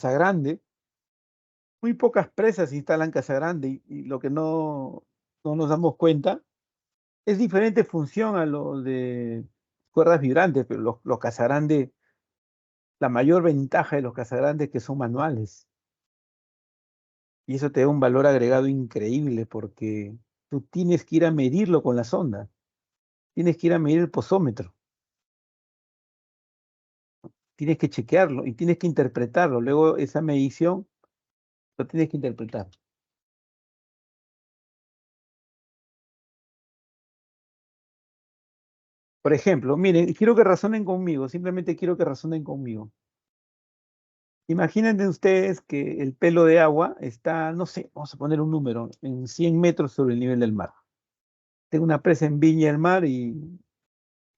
Casagrande, muy pocas presas instalan Casagrande y lo que no nos damos cuenta es diferente función a lo de cuerdas vibrantes, pero los Casagrande, la mayor ventaja de los Casagrande es que son manuales y eso te da un valor agregado increíble porque tú tienes que ir a medirlo con la sonda, tienes que ir a medir el posómetro, tienes que chequearlo y tienes que interpretarlo. Luego esa medición lo tienes que interpretar. Por ejemplo, miren, quiero que razonen conmigo, simplemente quiero que razonen conmigo. Imagínense ustedes que el pelo de agua está, no sé, vamos a poner un número, en 100 metros sobre el nivel del mar. Tengo una presa en Viña del Mar y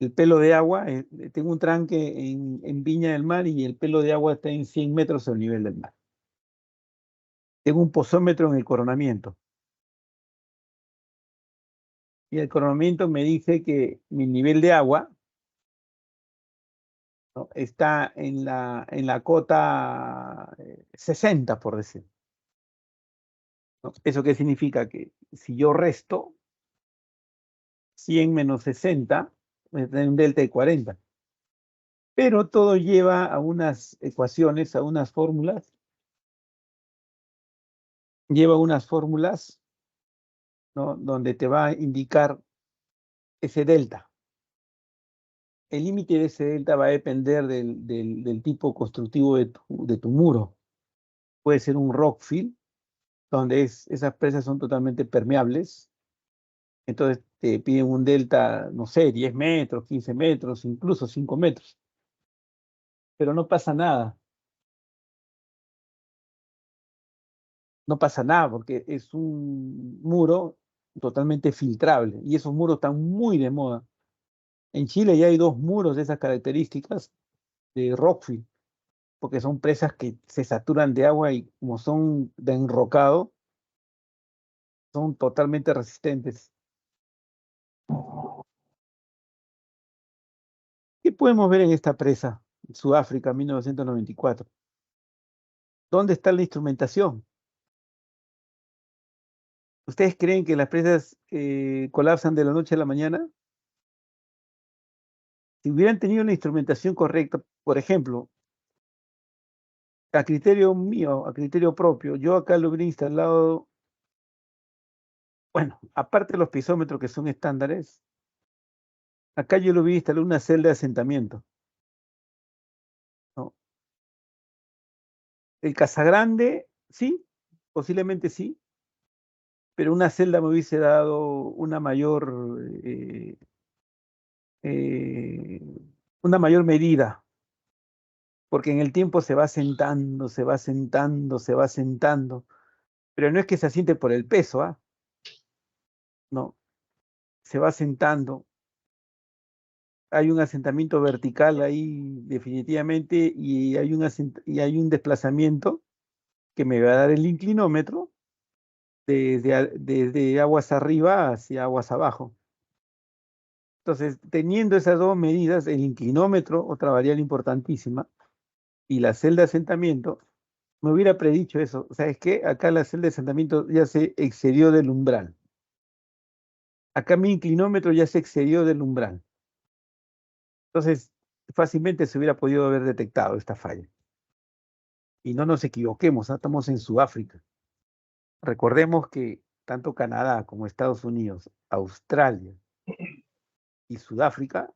el pelo de agua, tengo un tranque en Viña del Mar y el pelo de agua está en 100 metros sobre el nivel del mar. Tengo un posómetro en el coronamiento y el coronamiento me dice que mi nivel de agua, ¿no?, está en la cota 60, por decir, ¿no? ¿Eso qué significa? Que si yo resto 100 menos 60, me da un delta de 40. Pero todo lleva a unas ecuaciones, a unas fórmulas, lleva unas fórmulas, ¿no?, donde te va a indicar ese delta. El límite de ese delta va a depender del tipo constructivo de tu muro. Puede ser un rockfill, donde esas presas son totalmente permeables. Entonces te piden un delta, no sé, 10 metros, 15 metros, incluso 5 metros. Pero no pasa nada. No pasa nada porque es un muro totalmente filtrable y esos muros están muy de moda. En Chile ya hay dos muros de esas características de rockfill, porque son presas que se saturan de agua y como son de enrocado, son totalmente resistentes. ¿Qué podemos ver en esta presa? Sudáfrica, 1994. ¿Dónde está la instrumentación? ¿Ustedes creen que las presas colapsan de la noche a la mañana? Si hubieran tenido la instrumentación correcta, por ejemplo, a criterio mío, a criterio propio, yo acá lo hubiera instalado, bueno, aparte de los pisómetros que son estándares, acá yo lo hubiera instalado una celda de asentamiento, ¿no? El Casagrande, sí, posiblemente sí, pero una celda me hubiese dado eh, una mayor medida, porque en el tiempo se va sentando, se va sentando, se va sentando, pero no es que se asiente por el peso, ¿ah? No, se va sentando. Hay un asentamiento vertical ahí definitivamente y y hay un desplazamiento que me va a dar el inclinómetro desde aguas arriba hacia aguas abajo. Entonces, teniendo esas dos medidas, el inclinómetro, otra variable importantísima, y la celda de asentamiento, me hubiera predicho eso. ¿Sabes qué? Acá la celda de asentamiento ya se excedió del umbral. Acá mi inclinómetro ya se excedió del umbral. Entonces, fácilmente se hubiera podido haber detectado esta falla. Y no nos equivoquemos, ¿ah? Estamos en Sudáfrica. Recordemos que tanto Canadá como Estados Unidos, Australia y Sudáfrica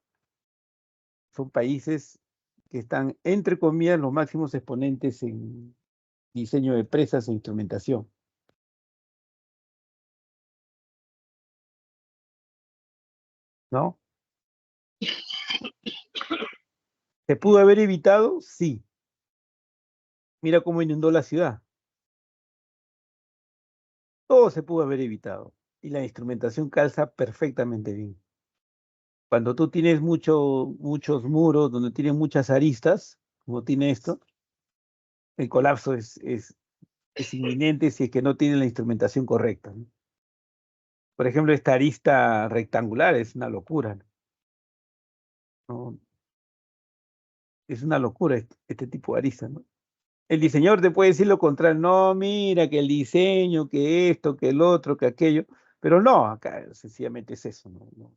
son países que están, entre comillas, los máximos exponentes en diseño de presas e instrumentación, ¿no? ¿Se pudo haber evitado? Sí. Mira cómo inundó la ciudad. Todo se pudo haber evitado. Y la instrumentación calza perfectamente bien. Cuando tú tienes muchos muros donde tienes muchas aristas, como tiene esto, el colapso es inminente si es que no tiene la instrumentación correcta, ¿no? Por ejemplo, esta arista rectangular es una locura, ¿no? Es una locura este tipo de arista, ¿no? El diseñador te puede decir lo contrario, no, mira, que el diseño, que esto, que el otro, que aquello, pero no, acá sencillamente es eso, ¿no?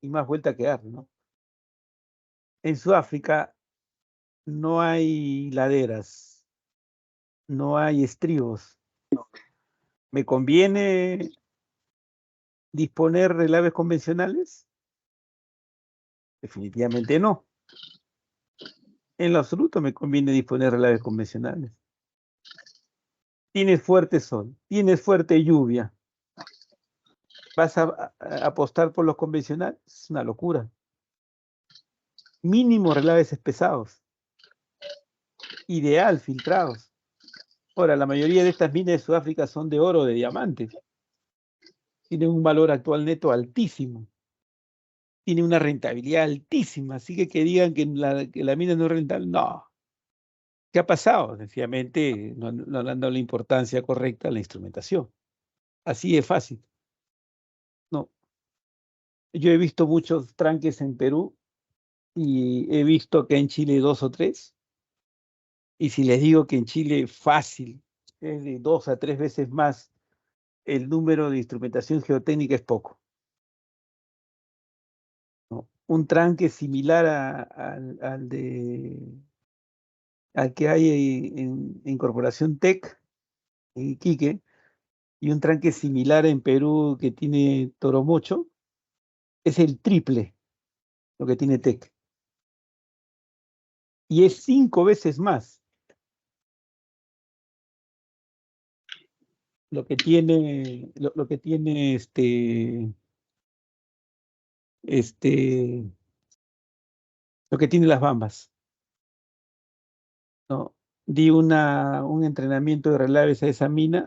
Y más vuelta que dar, ¿no? En Sudáfrica no hay laderas, no hay estribos. ¿Me conviene disponer relaves convencionales? Definitivamente no. En lo absoluto me conviene disponer relaves convencionales. Tienes fuerte sol, tienes fuerte lluvia. ¿Vas a apostar por los convencionales? Es una locura. Mínimo relaves pesados. Ideal filtrados. Ahora, la mayoría de estas minas de Sudáfrica son de oro o de diamante. Tienen un valor actual neto altísimo. Tiene una rentabilidad altísima. Así que digan que la mina no es rentable, no. ¿Qué ha pasado? Sencillamente no le han dado la importancia correcta a la instrumentación. Así de fácil. No. Yo he visto muchos tranques en Perú y he visto que en Chile dos o tres. Y si les digo que en Chile fácil es de 2 a 3 veces más el número de instrumentación geotécnica es poco, ¿no? Un tranque similar al que hay en Corporación Tech, en Iquique, y un tranque similar en Perú que tiene Toromocho, es el triple lo que tiene Tech. Y es 5 veces más lo que tiene este, lo que tiene las Bambas, ¿no? Di un entrenamiento de relaves a esa mina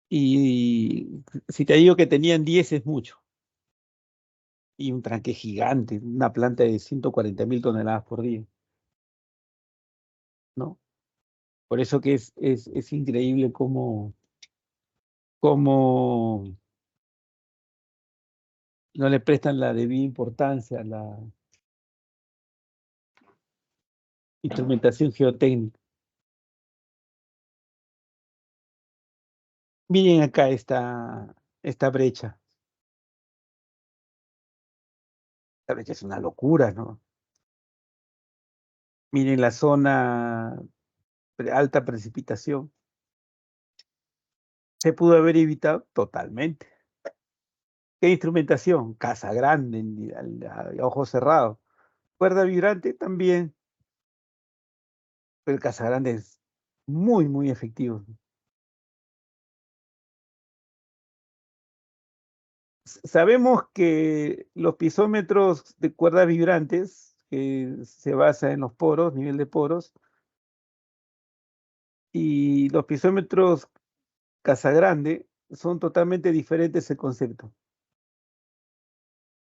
y si te digo que tenían 10 es mucho. Y un tranque gigante, una planta de 140.000 toneladas por día, ¿no? Por eso que es increíble cómo no le prestan la debida importancia a la instrumentación geotécnica. Miren acá esta brecha. Esta brecha es una locura, ¿no? Miren la zona alta precipitación. ¿Se pudo haber evitado? Totalmente. ¿Qué instrumentación? Casa grande, a ojos cerrados. Cuerda vibrante también, pero el Casa Grande es muy, muy efectivo. Sabemos que los pisómetros de cuerdas vibrantes, que se basa en los poros, nivel de poros, y los pisómetros Casagrande son totalmente diferentes el concepto.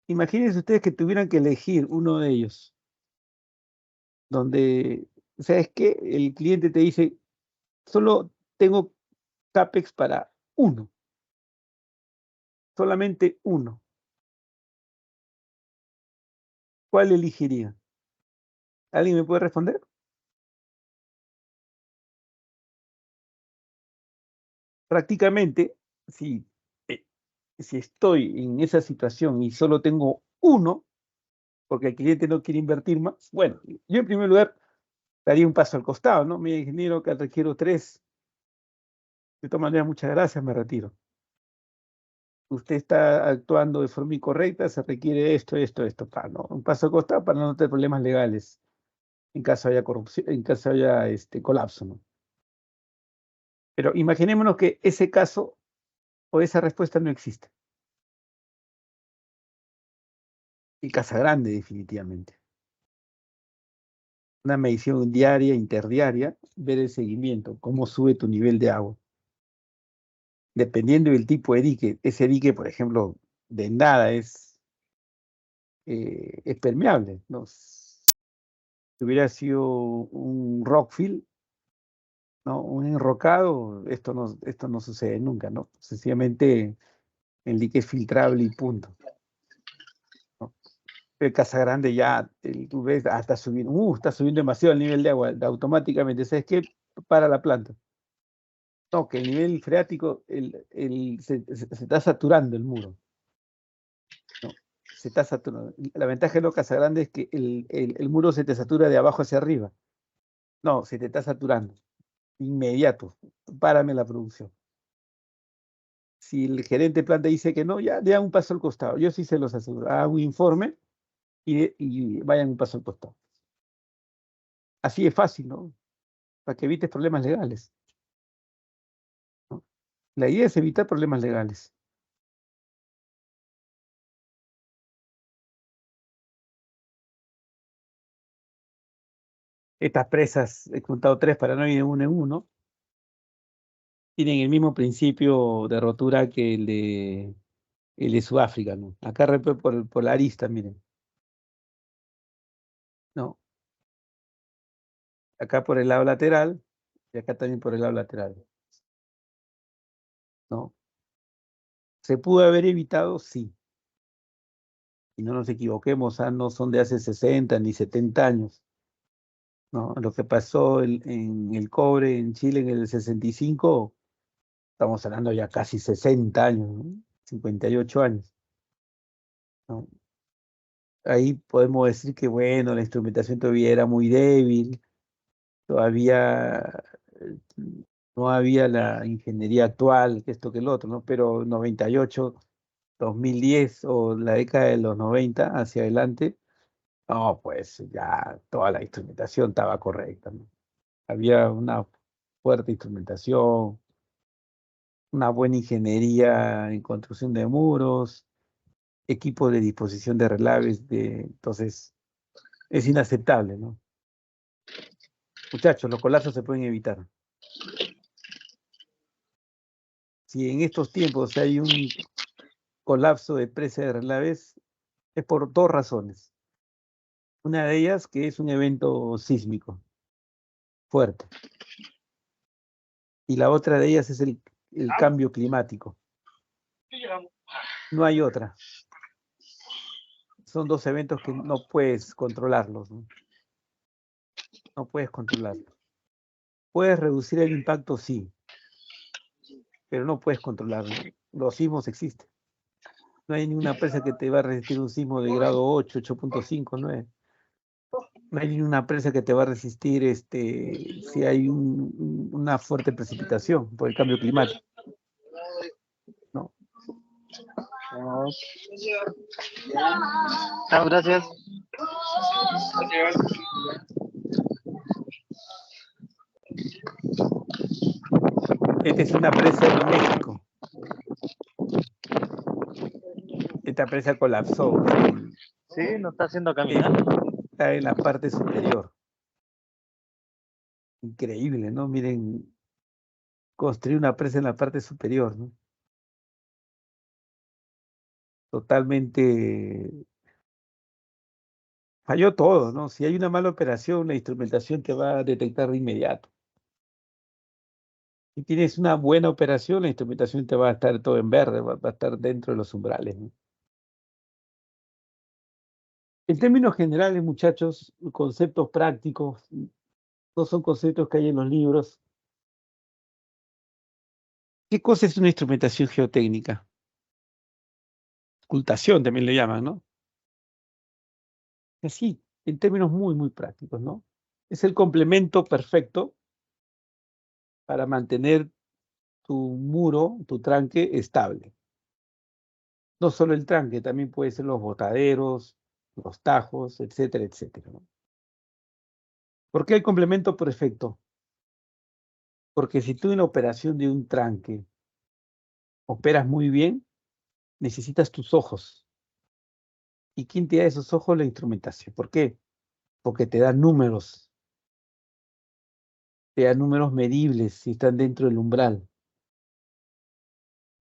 Imagínense ustedes que tuvieran que elegir uno de ellos, donde, ¿sabes qué? El cliente te dice, solo tengo CAPEX para uno, solamente uno. ¿Cuál elegiría? ¿Alguien me puede responder? Prácticamente, si, eh, si estoy en esa situación y solo tengo uno, porque el cliente no quiere invertir más, bueno, yo en primer lugar daría un paso al costado, ¿no? Mi ingeniero que requiero tres, de todas maneras, muchas gracias, me retiro. Usted está actuando de forma incorrecta, se requiere esto, esto, esto, ¿no? Un paso al costado para no tener problemas legales en caso haya corrupción, en caso haya colapso, ¿no? Pero imaginémonos que ese caso o esa respuesta no existe. Y Casa Grande, definitivamente. Una medición diaria, interdiaria, ver el seguimiento, cómo sube tu nivel de agua. Dependiendo del tipo de dique, ese dique, por ejemplo, de nada es permeable, ¿no? Si hubiera sido un rockfill, ¿no? Un enrocado, esto no sucede nunca, ¿no? Sencillamente el dique es filtrable y punto, ¿no? El Casagrande ya, tú ves, está subiendo demasiado el nivel de agua, automáticamente. ¿Sabes qué? Para la planta. No, que el nivel freático se está saturando el muro. No, se está saturando. La ventaja de los Casagrande es que el muro se te satura de abajo hacia arriba. No, se te está saturando. Inmediato. Párame la producción. Si el gerente de planta dice que no, ya un paso al costado. Yo sí se los aseguro. Hago un informe y vayan un paso al costado. Así es fácil, ¿no? Para que evites problemas legales, ¿no? La idea es evitar problemas legales. Estas presas, he contado tres para no ir de uno en uno, tienen el mismo principio de rotura que el de Sudáfrica, ¿no? Acá por la arista, miren. No, acá por el lado lateral y acá también por el lado lateral, ¿no? ¿Se pudo haber evitado? Sí. Y no nos equivoquemos, no son de hace 60 ni 70 años, ¿no? Lo que pasó en el cobre en Chile en el 65, estamos hablando ya casi 60 años, ¿no? 58 años, ¿no? Ahí podemos decir que, bueno, la instrumentación todavía era muy débil, todavía no había la ingeniería actual, que esto que el otro, ¿no? Pero 98, 2010 o la década de los 90 hacia adelante, no, pues ya toda la instrumentación estaba correcta, ¿no? Había una fuerte instrumentación, una buena ingeniería en construcción de muros, equipo de disposición de relaves, entonces es inaceptable, ¿no? Muchachos, los colapsos se pueden evitar. Si en estos tiempos hay un colapso de presa de relaves, es por dos razones. Una de ellas que es un evento sísmico fuerte, y la otra de ellas es el cambio climático. No hay otra. Son dos eventos que no puedes controlarlos, ¿no? No puedes controlarlos. Puedes reducir el impacto, sí, pero no puedes controlarlo. Los sismos existen. No hay ninguna presa que te va a resistir un sismo de grado 8, 8.5, 9. No hay ninguna presa que te va a resistir si hay una fuerte precipitación por el cambio climático. No. Ah, gracias. Esta es una presa en México. Esta presa colapsó. Sí, nos está haciendo caminar. Está en la parte superior. Increíble, ¿no? Miren, construir una presa en la parte superior, ¿no? Totalmente falló todo, ¿no? Si hay una mala operación, la instrumentación te va a detectar de inmediato. Si tienes una buena operación, la instrumentación te va a estar todo en verde, va a estar dentro de los umbrales, ¿no? En términos generales, muchachos, conceptos prácticos, no son conceptos que hay en los libros. ¿Qué cosa es una instrumentación geotécnica? Ocultación también le llaman, ¿no? Así, en términos muy, muy prácticos, ¿no? Es el complemento perfecto para mantener tu muro, tu tranque estable. No solo el tranque, también puede ser los botaderos, los tajos, etcétera, etcétera, ¿no? ¿Por qué el complemento perfecto? Porque si tú en la operación de un tranque operas muy bien, necesitas tus ojos. ¿Y quién te da esos ojos? La instrumentación. ¿Por qué? Porque te da números medibles si están dentro del umbral.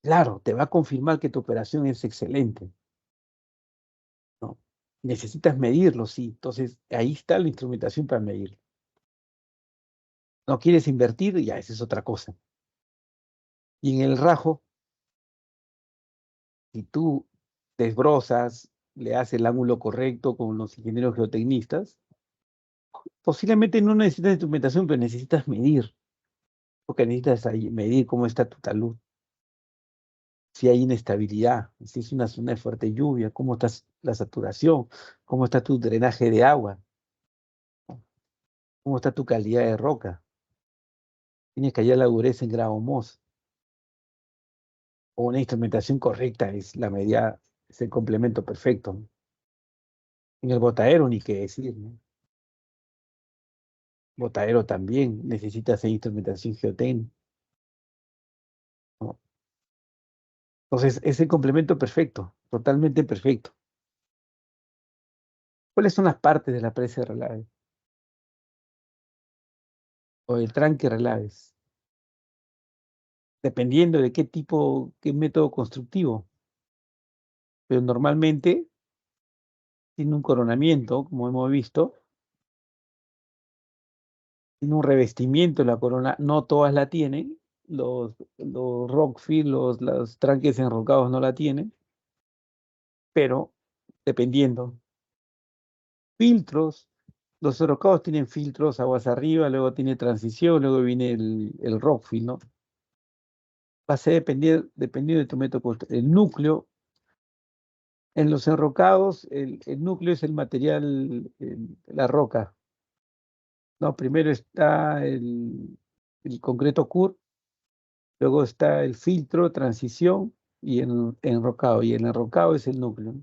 Claro, te va a confirmar que tu operación es excelente, ¿no? Necesitas medirlo, sí. Entonces, ahí está la instrumentación para medirlo. No quieres invertir, ya, esa es otra cosa. Y en el rajo, si tú desbrozas, le hace el ángulo correcto con los ingenieros geotecnistas, posiblemente no necesitas instrumentación, pero necesitas medir, porque necesitas ahí medir cómo está tu talud, si hay inestabilidad, si es una zona de fuerte lluvia, cómo está la saturación, cómo está tu drenaje de agua, cómo está tu calidad de roca. Tienes que hallar la dureza en grado Mohs. O una instrumentación correcta es la medida, es el complemento perfecto, ¿no? En el botadero ni qué decir, ¿no? Botadero también necesita hacer instrumentación geotécnica, ¿no? Entonces, es el complemento perfecto, totalmente perfecto. ¿Cuáles son las partes de la presa de relaves? O del tranque relaves, dependiendo de qué tipo, qué método constructivo. Pero normalmente tiene un coronamiento, como hemos visto, tiene un revestimiento en la corona, no todas la tienen, los rockfill, los tranques enrocados no la tienen, pero dependiendo. Filtros, los enrocados tienen filtros, aguas arriba, luego tiene transición, luego viene el rockfill, ¿no? Va a ser dependiendo de tu método constructivo. El núcleo, en los enrocados, el núcleo es el material, la roca, ¿no? Primero está el concreto CUR, luego está el filtro, transición y el enrocado. Y el enrocado es el núcleo, ¿no?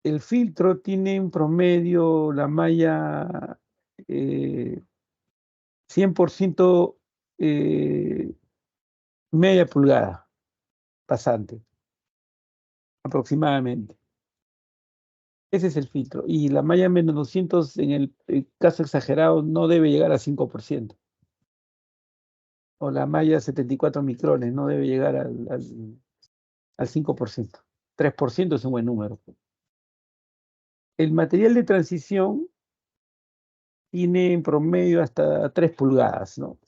El filtro tiene un promedio, la malla 100% eh, media pulgada pasante, aproximadamente. Ese es el filtro. Y la malla menos 200 en el caso exagerado no debe llegar a 5%. O la malla 74 micrones no debe llegar al 5%. 3% es un buen número. El material de transición tiene en promedio hasta 3 pulgadas, ¿no?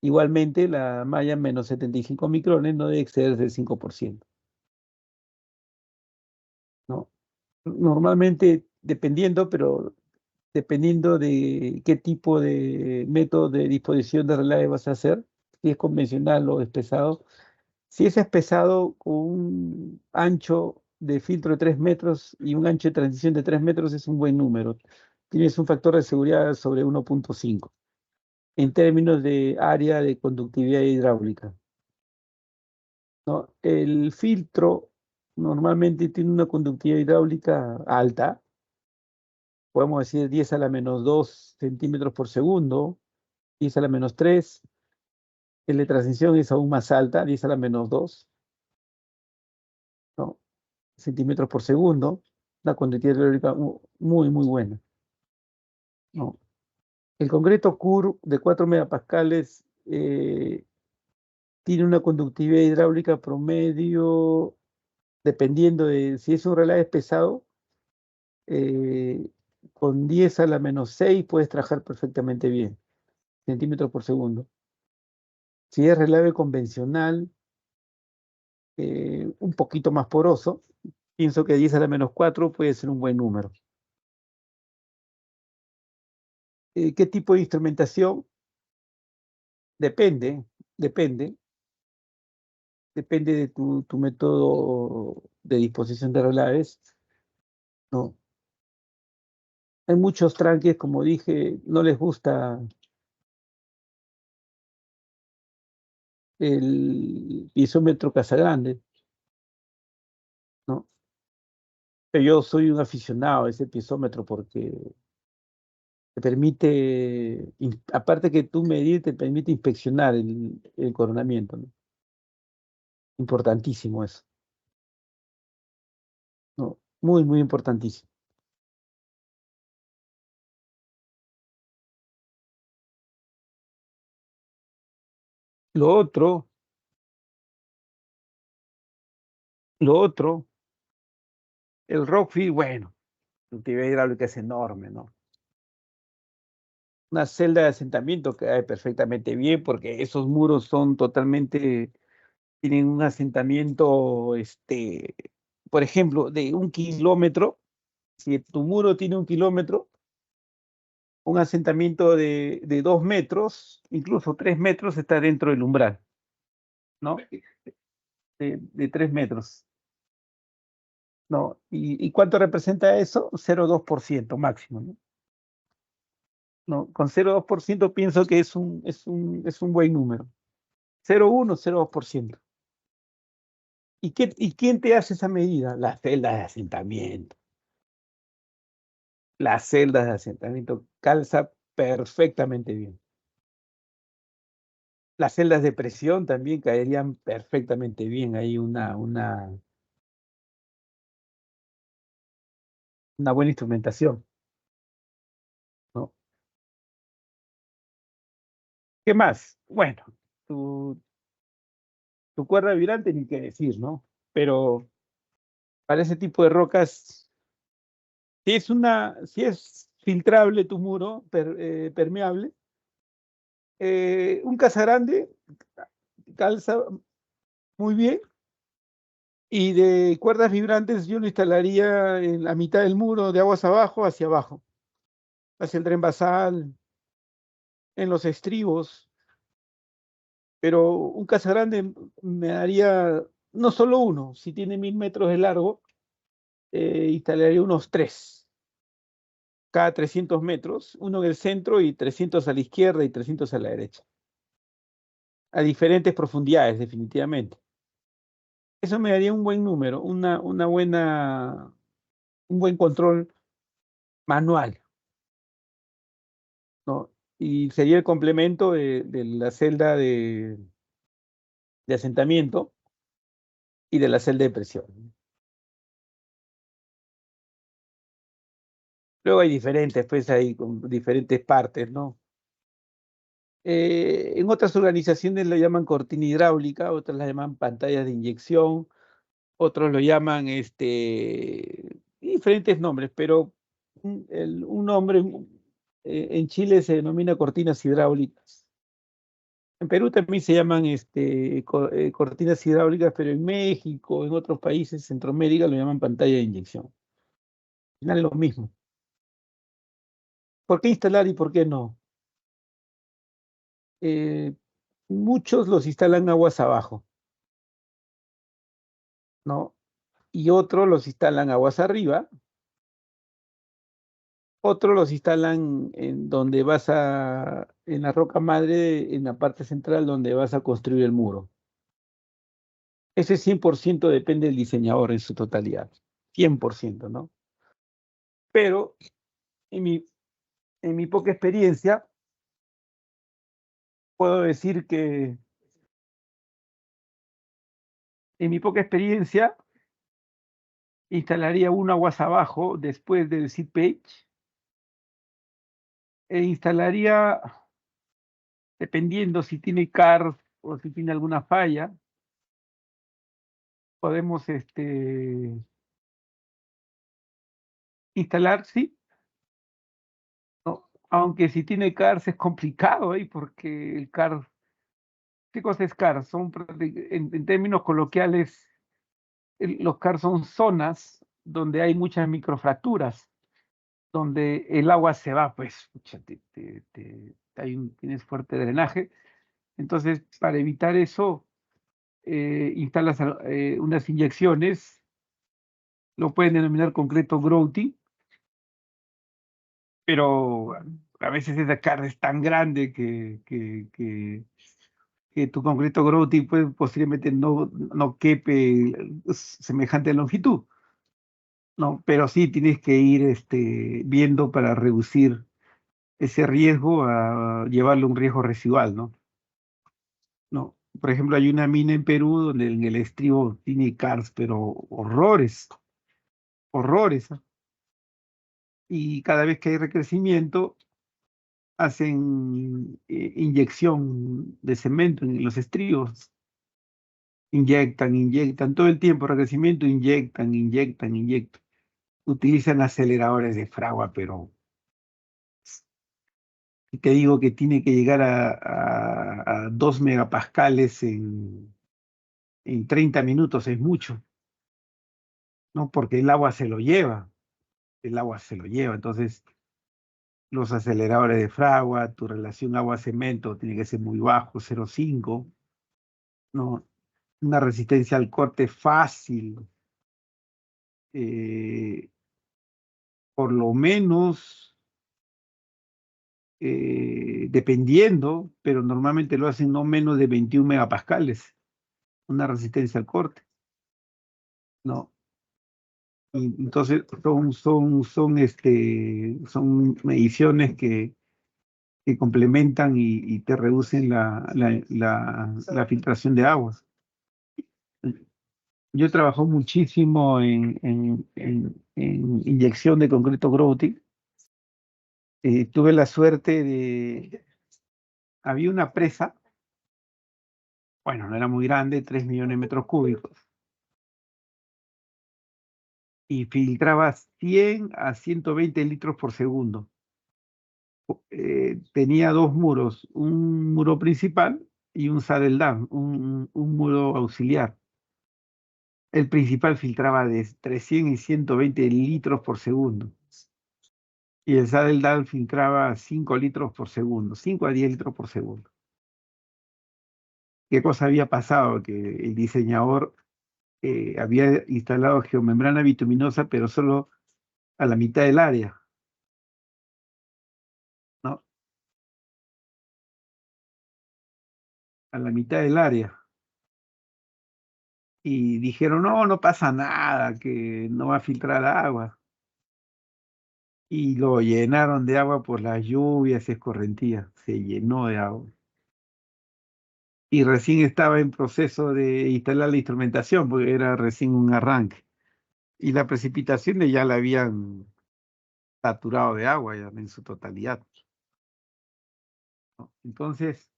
Igualmente, la malla menos 75 micrones no debe exceder del 5%, ¿no? Normalmente, pero dependiendo de qué tipo de método de disposición de relaves vas a hacer, si es convencional o es pesado. Si ese es pesado con un ancho de filtro de 3 metros y un ancho de transición de 3 metros, es un buen número. Tienes un factor de seguridad sobre 1.5 en términos de área de conductividad hidráulica, ¿no? El filtro normalmente tiene una conductividad hidráulica alta, podemos decir 10 a la menos 2 centímetros por segundo, 10 a la menos 3. El de transición es aún más alta, 10 a la menos 2, ¿no? Centímetros por segundo, una conductividad hidráulica muy, muy buena, ¿no? El concreto CUR de 4 megapascales tiene una conductividad hidráulica promedio, dependiendo de si es un relave pesado, eh, con 10 a la menos 6 puedes trabajar perfectamente bien, centímetros por segundo. Si es relave convencional, un poquito más poroso, pienso que 10 a la menos 4 puede ser un buen número. ¿Qué tipo de instrumentación? Depende, depende, depende de tu método de disposición de relaves, ¿no? Hay muchos tranques, como dije, no les gusta el piezómetro Casagrande, ¿no? Pero yo soy un aficionado a ese piezómetro porque te permite, aparte que tú medir, te permite inspeccionar el coronamiento, ¿no? Importantísimo eso, ¿no? Muy, muy importantísimo. Lo otro, lo otro, el Rockfield, bueno, la actividad hidráulica es enorme, ¿no? Una celda de asentamiento cae perfectamente bien porque esos muros son totalmente, tienen un asentamiento, por ejemplo, de 1 kilómetro, si tu muro tiene 1 kilómetro, un asentamiento de 2 metros, incluso 3 metros, está dentro del umbral, ¿no? De 3 metros, ¿no? ¿Y cuánto representa eso? 0,2% máximo, ¿no? ¿No? Con 0,2% pienso que es un buen número. 0,1, 0,2%. ¿Y quién te hace esa medida? Las celdas de asentamiento. Las celdas de asentamiento calza perfectamente bien. Las celdas de presión también caerían perfectamente bien. Hay una buena instrumentación, ¿no? ¿Qué más? Bueno, tu, tu cuerda vibrante ni qué decir, ¿no? Pero para ese tipo de rocas, si es filtrable tu muro, permeable, un casagrande calza muy bien. Y de cuerdas vibrantes yo lo instalaría en la mitad del muro, de aguas abajo, hacia abajo, hacia el tren basal, en los estribos. Pero un casagrande me daría no solo uno, si tiene 1000 metros de largo, instalaría unos tres, cada 300 metros, uno en el centro y 300 a la izquierda y 300 a la derecha, a diferentes profundidades, definitivamente. Eso me daría un buen número, un buen control manual, ¿no? Y sería el complemento de la celda de asentamiento y de la celda de presión. Luego hay diferentes, pues hay con diferentes partes, ¿no? En otras organizaciones lo llaman cortina hidráulica, otras la llaman pantallas de inyección, otros lo llaman diferentes nombres, pero un nombre en Chile se denomina cortinas hidráulicas. En Perú también se llaman cortinas hidráulicas, pero en México, en otros países, Centroamérica, lo llaman pantalla de inyección. Al final es lo mismo. ¿Por qué instalar y por qué no? Eh, Muchos los instalan aguas abajo, ¿no? Y otros los instalan aguas arriba, otros los instalan en la roca madre, en la parte central donde vas a construir el muro. Ese 100% depende del diseñador en su totalidad, 100%, ¿no? Pero en mi, en mi poca experiencia, puedo decir que en mi poca experiencia instalaría un aguas abajo después del seed page e instalaría, dependiendo si tiene CAR o si tiene alguna falla, podemos instalar, sí, ¿no? Aunque si tiene CARS es complicado ahí porque el CAR, ¿qué cosa es CAR? En términos coloquiales, los CAR son zonas donde hay muchas microfracturas, donde el agua se va, pues, pucha, tienes fuerte drenaje. Entonces, para evitar eso, instalas unas inyecciones, lo pueden denominar concreto grouting, pero a veces esa carga es tan grande que tu concreto grouting pues, posiblemente no quepe semejante longitud, ¿no? Pero sí tienes que ir viendo para reducir ese riesgo a llevarlo a un riesgo residual, ¿no? No. Por ejemplo, hay una mina en Perú donde en el estribo tiene cars, pero horrores, horrores, ¿ah? Y cada vez que hay recrecimiento, hacen inyección de cemento en los estribos. Inyectan todo el tiempo, recrecimiento, inyectan. Utilizan aceleradores de fragua, pero si te digo que tiene que llegar a 2 megapascales en 30 minutos, es mucho. ¿no? Porque el agua se lo lleva, entonces los aceleradores de fragua, tu relación agua-cemento tiene que ser muy bajo, 0,5, ¿no? Una resistencia al corte fácil, eh, por lo menos, dependiendo, pero normalmente lo hacen no menos de 21 megapascales, una resistencia al corte, ¿no? Y entonces son mediciones que complementan y te reducen la filtración de agua. Yo trabajo muchísimo en inyección de concreto grouting. Tuve la suerte había una presa, bueno, no era muy grande, 3 millones de metros cúbicos, y filtraba 100 a 120 litros por segundo. Tenía dos muros, un muro principal y un saddle dam, un muro auxiliar. El principal filtraba de 300 y 120 litros por segundo. Y el saddle dam filtraba 5 litros por segundo, 5 a 10 litros por segundo. ¿Qué cosa había pasado? Que el diseñador había instalado geomembrana bituminosa, pero solo a la mitad del área, ¿no? A la mitad del área. Y dijeron, no, no pasa nada, que no va a filtrar agua. Y lo llenaron de agua por las lluvias y escorrentías. Se llenó de agua. Y recién estaba en proceso de instalar la instrumentación, porque era recién un arranque. Y la precipitación ya la habían saturado de agua ya en su totalidad, ¿no? Entonces,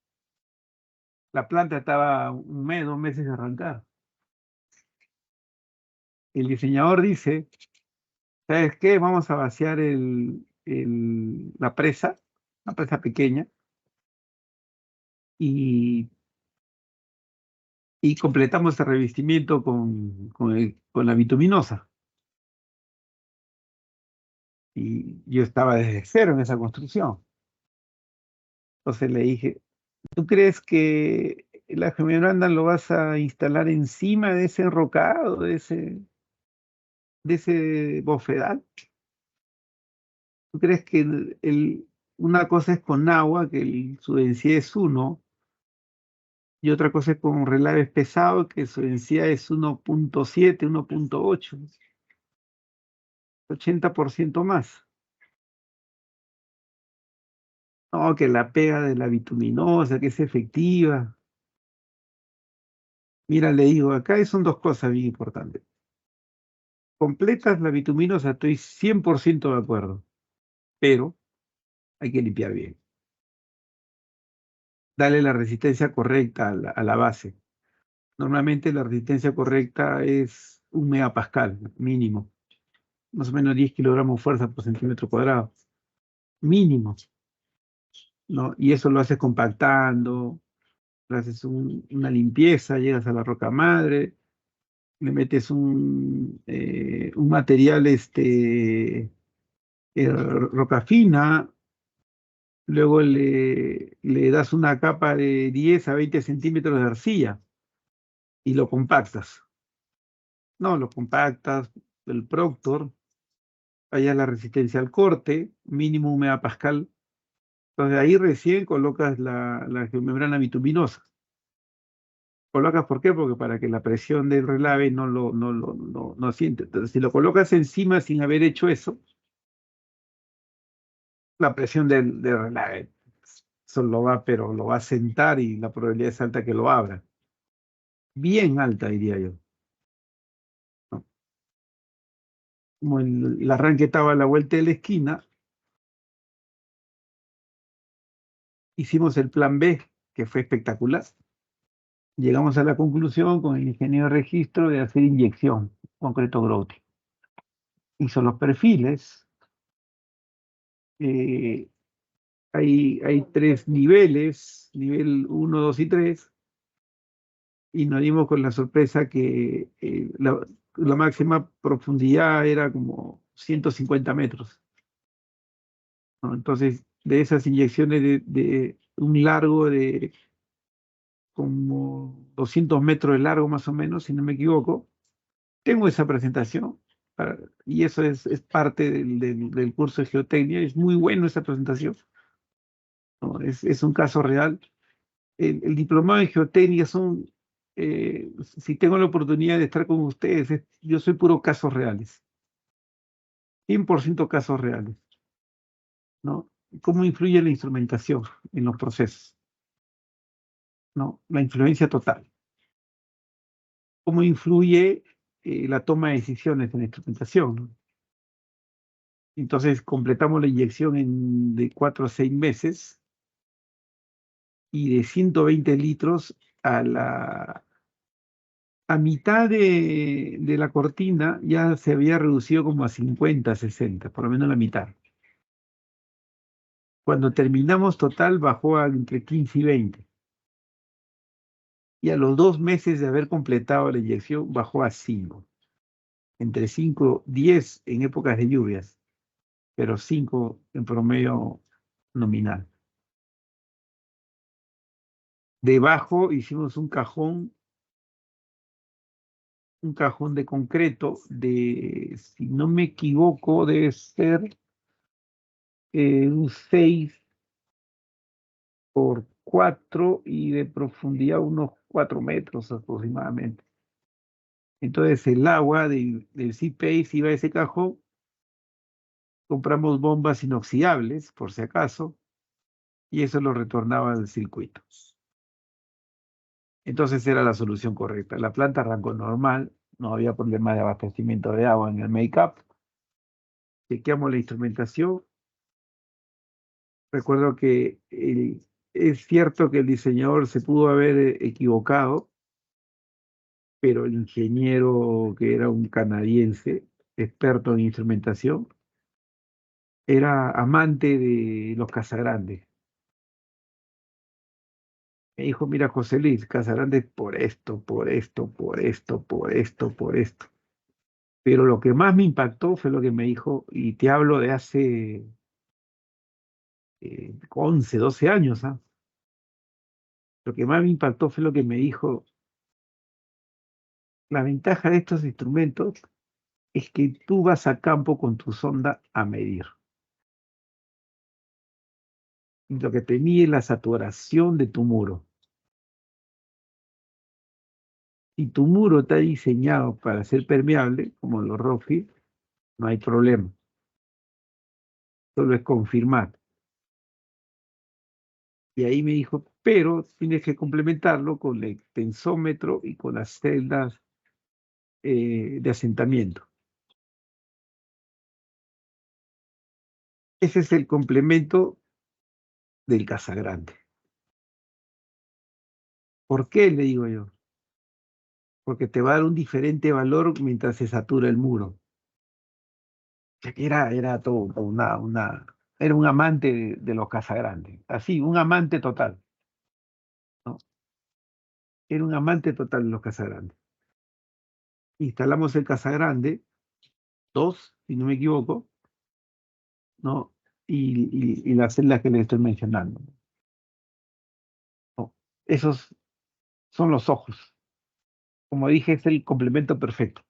la planta estaba un mes, 2 meses de arrancar. El diseñador dice, ¿sabes qué? Vamos a vaciar la presa pequeña, y, y completamos el revestimiento con la bituminosa. Y yo estaba desde cero en esa construcción. Entonces le dije, ¿tú crees que la geomembrana lo vas a instalar encima de ese enrocado, de ese bofedal? ¿Tú crees que una cosa es con agua, que su densidad es 1, y otra cosa es con relaves pesados, que su densidad es 1,7, 1,8, 80% más? No, que la pega de la bituminosa, que es efectiva. Mira, le digo, acá son dos cosas bien importantes. Completas la bituminosa, estoy 100% de acuerdo, pero hay que limpiar bien. Dale la resistencia correcta a la base. Normalmente la resistencia correcta es 1 megapascal mínimo, más o menos 10 kilogramos fuerza por centímetro cuadrado, mínimo, ¿no? Y eso lo haces compactando, le haces una limpieza, llegas a la roca madre, le metes un material, roca fina, luego le das una capa de 10 a 20 centímetros de arcilla y lo compactas. No, lo compactas, el Proctor, allá la resistencia al corte, mínimo 1 megapascal. Entonces ahí recién colocas la geomembrana bituminosa. Colocas, ¿por qué? Porque para que la presión del relave no siente. Entonces, si lo colocas encima sin haber hecho eso, la presión del relave solo va, pero lo va a sentar y la probabilidad es alta que lo abra. Bien alta, diría yo, ¿no? Como el arranque estaba a la vuelta de la esquina, hicimos el plan B, que fue espectacular. Llegamos a la conclusión con el ingeniero de registro de hacer inyección, concreto grouting. Hizo los perfiles. eh, hay 3 niveles, nivel 1, 2 y 3, y nos dimos con la sorpresa que la máxima profundidad era como 150 metros, ¿no? Entonces, de esas inyecciones de un largo de como 200 metros de largo más o menos, si no me equivoco, tengo esa presentación y eso es parte del curso de geotecnia. Es muy bueno esa presentación, ¿no? Es un caso real. El diplomado en geotecnia son, si tengo la oportunidad de estar con ustedes, yo soy puro casos reales, 100% casos reales, ¿no? ¿Cómo influye la instrumentación en los procesos? ¿No? La influencia total. ¿Cómo influye la toma de decisiones en la instrumentación? ¿No? Entonces completamos la inyección de 4 a 6 meses y de 120 litros a mitad de la cortina ya se había reducido como a 50, 60, por lo menos la mitad. Cuando terminamos total bajó a entre 15 y 20. Y a los 2 meses de haber completado la inyección bajó a 5. Entre 5 y 10 en épocas de lluvias, pero 5 en promedio nominal. Debajo hicimos un cajón de concreto si no me equivoco, debe ser un 6 por 4 y de profundidad unos 4 metros aproximadamente. Entonces el agua del C-Pace iba a ese cajón, compramos bombas inoxidables, por si acaso, y eso lo retornaba al circuito. Entonces era la solución correcta. La planta arrancó normal, no había problema de abastecimiento de agua en el make-up. Chequeamos la instrumentación. Recuerdo que es cierto que el diseñador se pudo haber equivocado, pero el ingeniero, que era un canadiense, experto en instrumentación, era amante de los Casagrandes. Me dijo, mira, José Luis, Casagrandes por esto, por esto, por esto, por esto, por esto. Pero lo que más me impactó fue lo que me dijo, y te hablo de hace 11, 12 años, ¿ah? Lo que más me impactó fue lo que me dijo, la ventaja de estos instrumentos es que tú vas a campo con tu sonda a medir. Y lo que te mide es la saturación de tu muro. Si tu muro está diseñado para ser permeable, como los Rockfield, no hay problema. Solo es confirmar. Y ahí me dijo, pero tienes que complementarlo con el tensómetro y con las celdas de asentamiento. Ese es el complemento del Casagrande. ¿Por qué? Le digo yo. Porque te va a dar un diferente valor mientras se satura el muro. Era todo era un amante de los Casagrandes. Así, un amante total, ¿no? Era un amante total de los Casagrandes. Instalamos el Casagrande, 2, si no me equivoco, ¿no? Y las celdas que les estoy mencionando, ¿no? Esos son los ojos. Como dije, es el complemento perfecto.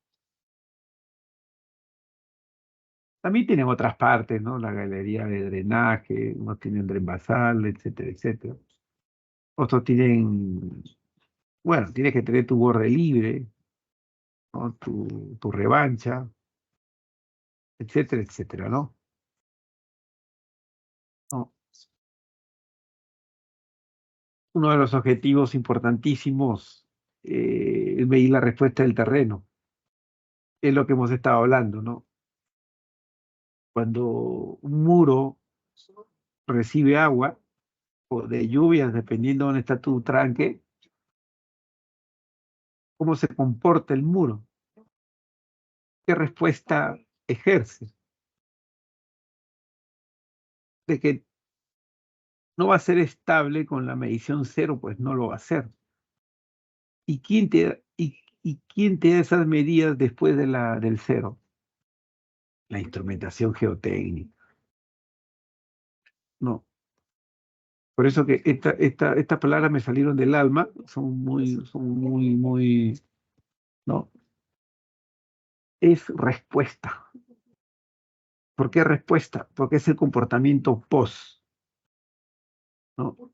También tienen otras partes, ¿no? La galería de drenaje, unos tienen dren basal, etcétera, etcétera. Otros tienen, bueno, tienes que tener tu borde libre, ¿no? Tu revancha, etcétera, etcétera, ¿no? ¿No? Uno de los objetivos importantísimos es medir la respuesta del terreno. Es lo que hemos estado hablando, ¿no? Cuando un muro recibe agua o de lluvias, dependiendo de dónde está tu tranque, cómo se comporta el muro, qué respuesta ejerce, de que no va a ser estable con la medición cero, pues no lo va a hacer. ¿Y ¿Y quién te da esas medidas después del cero? La instrumentación geotécnica. No. Por eso que estas palabras me salieron del alma, muy, no. Es respuesta. ¿Por qué respuesta? Porque es el comportamiento post, ¿no?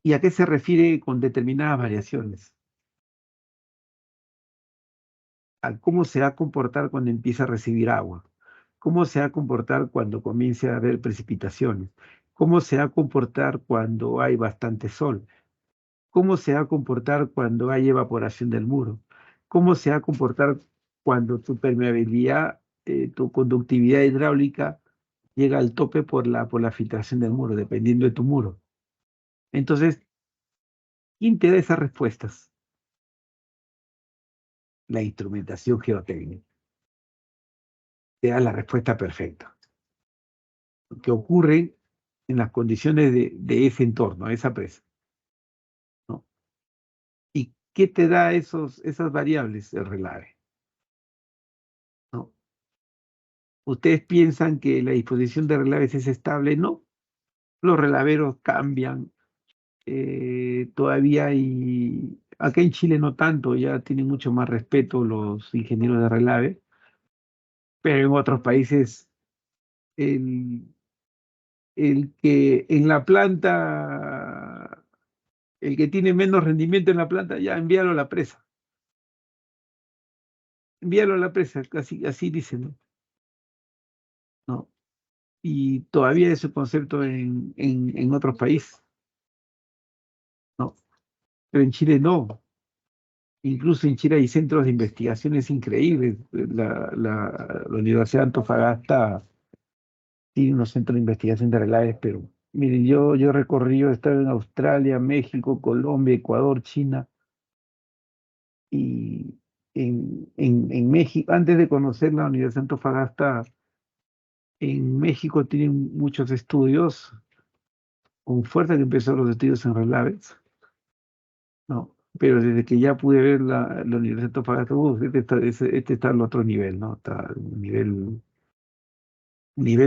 ¿Y a qué se refiere con determinadas variaciones? A cómo se va a comportar cuando empieza a recibir agua, cómo se va a comportar cuando comience a haber precipitaciones, cómo se va a comportar cuando hay bastante sol, cómo se va a comportar cuando hay evaporación del muro, cómo se va a comportar cuando tu permeabilidad, tu conductividad hidráulica llega al tope por la filtración del muro, dependiendo de tu muro. Entonces, ¿quién te da esas respuestas? La instrumentación geotécnica. Te da la respuesta perfecta. Que ocurre en las condiciones de ese entorno, de esa presa, ¿no? ¿Y qué te da esas variables? El relave, ¿no? ¿Ustedes piensan que la disposición de relaves es estable? No. Los relaveros cambian. Todavía hay, acá en Chile no tanto, ya tienen mucho más respeto los ingenieros de relave, pero en otros países el, el que en la planta, el que tiene menos rendimiento en la planta, ya envíalo a la presa. Envíalo a la presa, así dicen, ¿no? ¿No? Y todavía es un concepto en otros países, ¿no? Pero en Chile no. Incluso en Chile hay centros de investigaciones increíbles. La Universidad de Antofagasta tiene unos centros de investigación de relaves, pero miren, yo he recorrido, he estado en Australia, México, Colombia, Ecuador, China, y en México, antes de conocer la Universidad de Antofagasta, en México tienen muchos estudios, con fuerza que empezó los estudios en relaves, ¿no? Pero desde que ya pude ver la Universidad de Antofagasta, este está al otro nivel, ¿no? Está nivel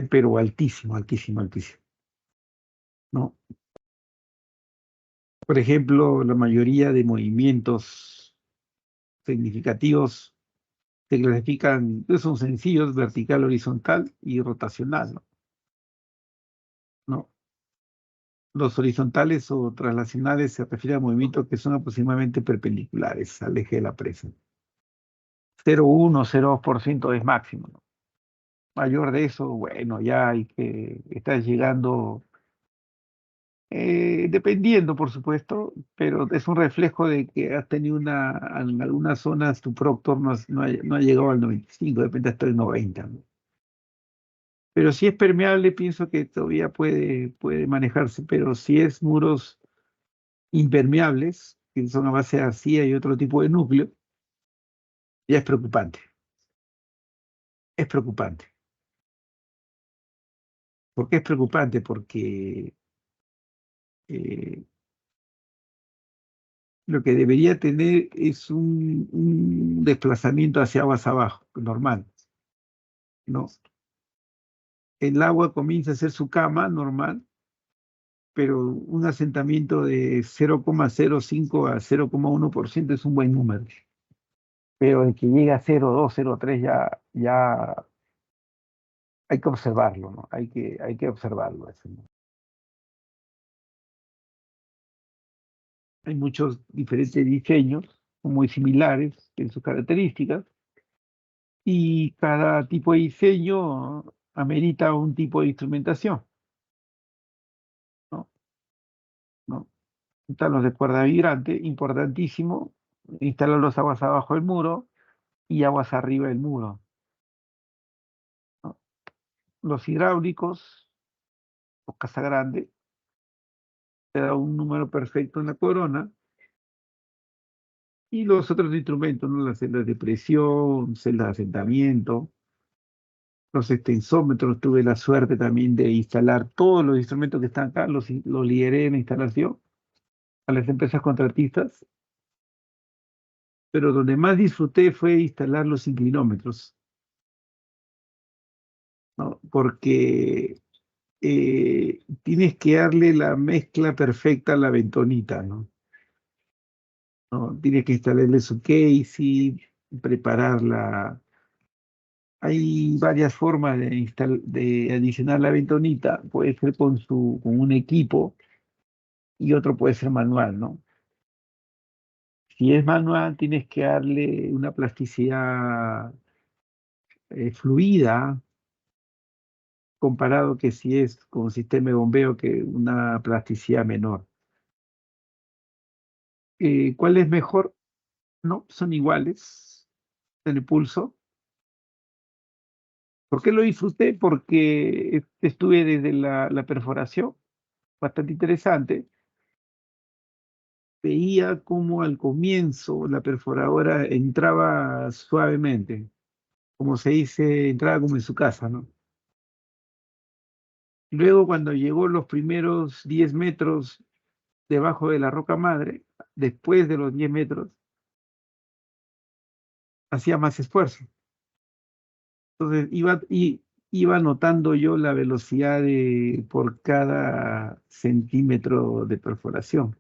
pero altísimo, altísimo, altísimo, ¿no? Por ejemplo, la mayoría de movimientos significativos se clasifican, pues, son sencillos, vertical, horizontal y rotacional, ¿no? ¿No? Los horizontales o traslacionales se refieren a movimientos que son aproximadamente perpendiculares al eje de la presa. 0,1, 0,2% es máximo, ¿no? Mayor de eso, bueno, ya hay que estar llegando, dependiendo, por supuesto, pero es un reflejo de que has tenido en algunas zonas tu proctor no ha llegado al 95, depende hasta el 90, ¿no? Pero si es permeable, pienso que todavía puede manejarse, pero si es muros impermeables, que son a base de arcilla y otro tipo de núcleo, ya es preocupante. Es preocupante. ¿Por qué es preocupante? Porque eh, lo que debería tener es un desplazamiento hacia aguas abajo, normal, ¿no? El agua comienza a hacer su cama normal, pero un asentamiento de 0,05 a 0,1% es un buen número. Pero el que llega a 0,2, 0,3 ya hay que observarlo, ¿no? Hay que observarlo eso, ¿no? Hay muchos diferentes diseños, muy similares en sus características, y cada tipo de diseño amerita un tipo de instrumentación, ¿no? ¿No? Están los de cuerda vibrante, importantísimo, instalarlos aguas abajo del muro y aguas arriba del muro, ¿no? Los hidráulicos, los casagrande, te da un número perfecto en la corona, y los otros instrumentos, ¿no? Las celdas de presión, celdas de asentamiento, los extensómetros. Tuve la suerte también de instalar todos los instrumentos que están acá, los lideré en la instalación a las empresas contratistas, pero donde más disfruté fue instalar los inclinómetros, ¿no? Porque tienes que darle la mezcla perfecta a la bentonita, ¿no? ¿No? Tienes que instalarle su casing, prepararla. Hay varias formas de adicionar la bentonita. Puede ser con un equipo y otro puede ser manual, ¿no? Si es manual, tienes que darle una plasticidad fluida, comparado que si es con sistema de bombeo, que una plasticidad menor. ¿Cuál es mejor? No, son iguales en el pulso. ¿Por qué lo disfruté? Porque estuve desde la perforación, bastante interesante. Veía cómo al comienzo la perforadora entraba suavemente, como se dice, entraba como en su casa, ¿no? Luego, cuando llegó los primeros 10 metros debajo de la roca madre, después de los 10 metros, hacía más esfuerzo. Entonces, iba notando yo la velocidad por cada centímetro de perforación.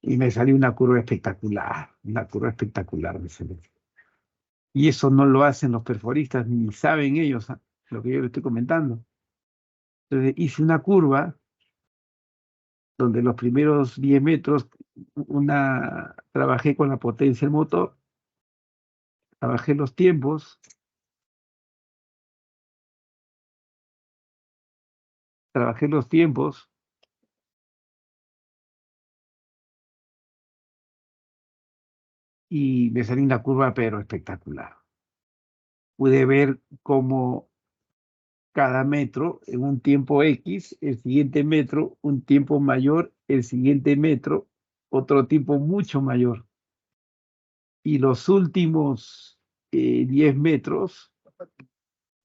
Y me salió una curva espectacular me salió. Y eso no lo hacen los perforistas, ni saben ellos lo que yo les estoy comentando. Entonces hice una curva donde los primeros 10 metros trabajé con la potencia del motor, trabajé los tiempos, trabajé los tiempos y me salió una curva pero espectacular. Pude ver cómo cada metro en un tiempo X, el siguiente metro, un tiempo mayor, el siguiente metro, otro tiempo mucho mayor. Y los últimos 10 metros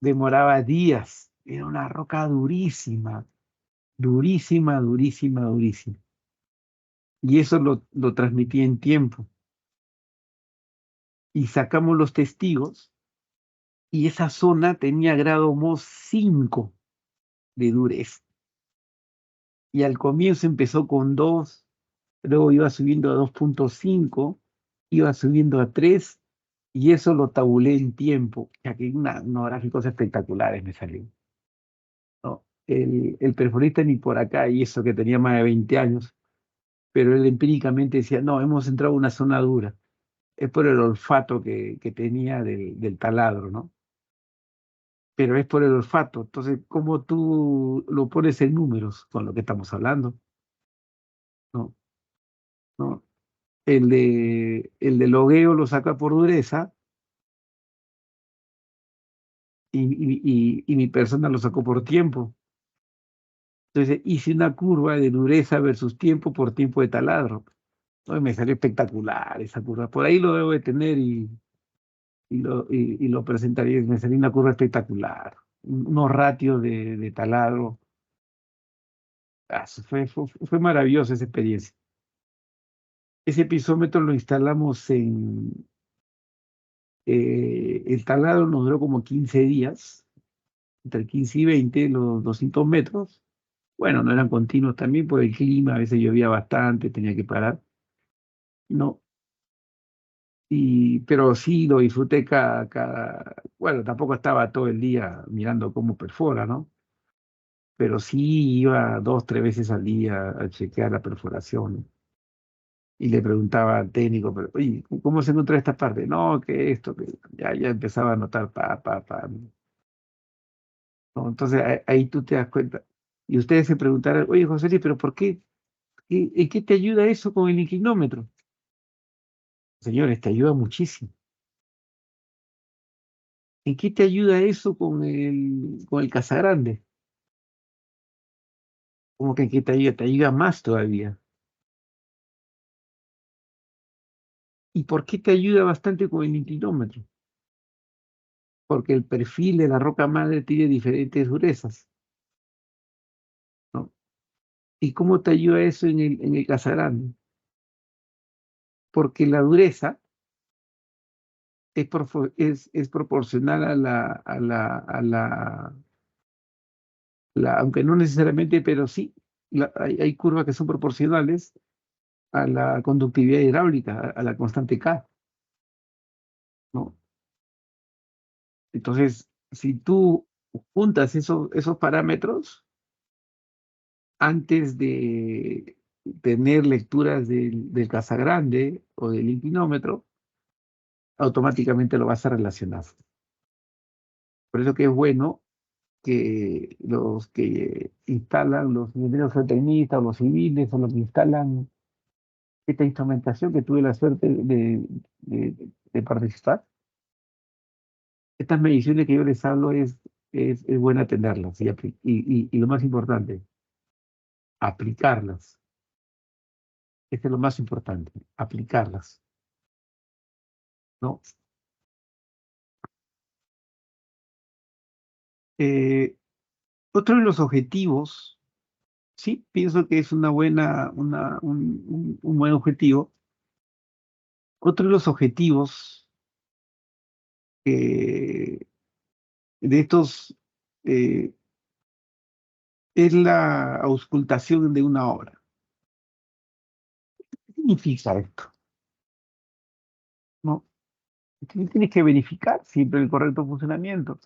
demoraba días. Era una roca durísima, durísima, durísima, durísima. Y eso lo transmití en tiempo. Y sacamos los testigos y esa zona tenía grado Mohs 5 de dureza. Y al comienzo empezó con 2, luego iba subiendo a 2,5, iba subiendo a 3, y eso lo tabulé en tiempo, ya que unos gráficos espectaculares me salieron, ¿no? El perforista ni por acá, y eso que tenía más de 20 años, pero él empíricamente decía, no, hemos entrado a una zona dura. Es por el olfato que tenía del taladro, ¿no? Pero es por el olfato. Entonces, ¿cómo tú lo pones en números con lo que estamos hablando? ¿No? ¿No? El de logueo lo saca por dureza y mi persona lo sacó por tiempo. Entonces hice una curva de dureza versus tiempo por tiempo de taladro, ¿no? Y me salió espectacular esa curva. Por ahí lo debo de tener y lo presentaría. Me salió una curva espectacular. Unos ratios de taladro. Fue maravillosa esa experiencia. Ese pisómetro lo instalamos el taladro nos duró como 15 días, entre 15 y 20, los 200 metros. Bueno, no eran continuos también por el clima, a veces llovía bastante, tenía que parar. No, pero sí lo disfruté bueno, tampoco estaba todo el día mirando cómo perfora, ¿no? Pero sí iba 2, 3 veces al día a chequear la perforación. Y le preguntaba al técnico, pero, oye, ¿cómo se encontró esta parte? No, que esto, que ya empezaba a notar, ¿no? Entonces ahí tú te das cuenta. Y ustedes se preguntarán, oye, José Luis, pero ¿por qué? ¿En qué te ayuda eso con el inclinómetro? Señores, te ayuda muchísimo. ¿En qué te ayuda eso con el Casagrande? Como que en qué te ayuda más todavía. ¿Y por qué te ayuda bastante con el inclinómetro? Porque el perfil de la roca madre tiene diferentes durezas, ¿no? ¿Y cómo te ayuda eso en el Casagrande? Porque la dureza es proporcional aunque no necesariamente, pero sí, hay curvas que son proporcionales a la conductividad hidráulica, a la constante K, ¿no? Entonces, si tú juntas esos parámetros antes de tener lecturas del Casagrande o del inclinómetro, automáticamente lo vas a relacionar. Por eso que es bueno que los que instalan, los ingenieros geotecnistas o los civiles o los que instalan esta instrumentación que tuve la suerte de participar, estas mediciones que yo les hablo es bueno atenderlas y lo más importante, aplicarlas. Este es lo más importante, aplicarlas, ¿no? Eh, Otro de los objetivos, sí, pienso que es un buen objetivo. Otro de los objetivos de estos eh, es la auscultación de una obra. ¿Qué significa esto? ¿No? Tienes que verificar siempre el correcto funcionamiento.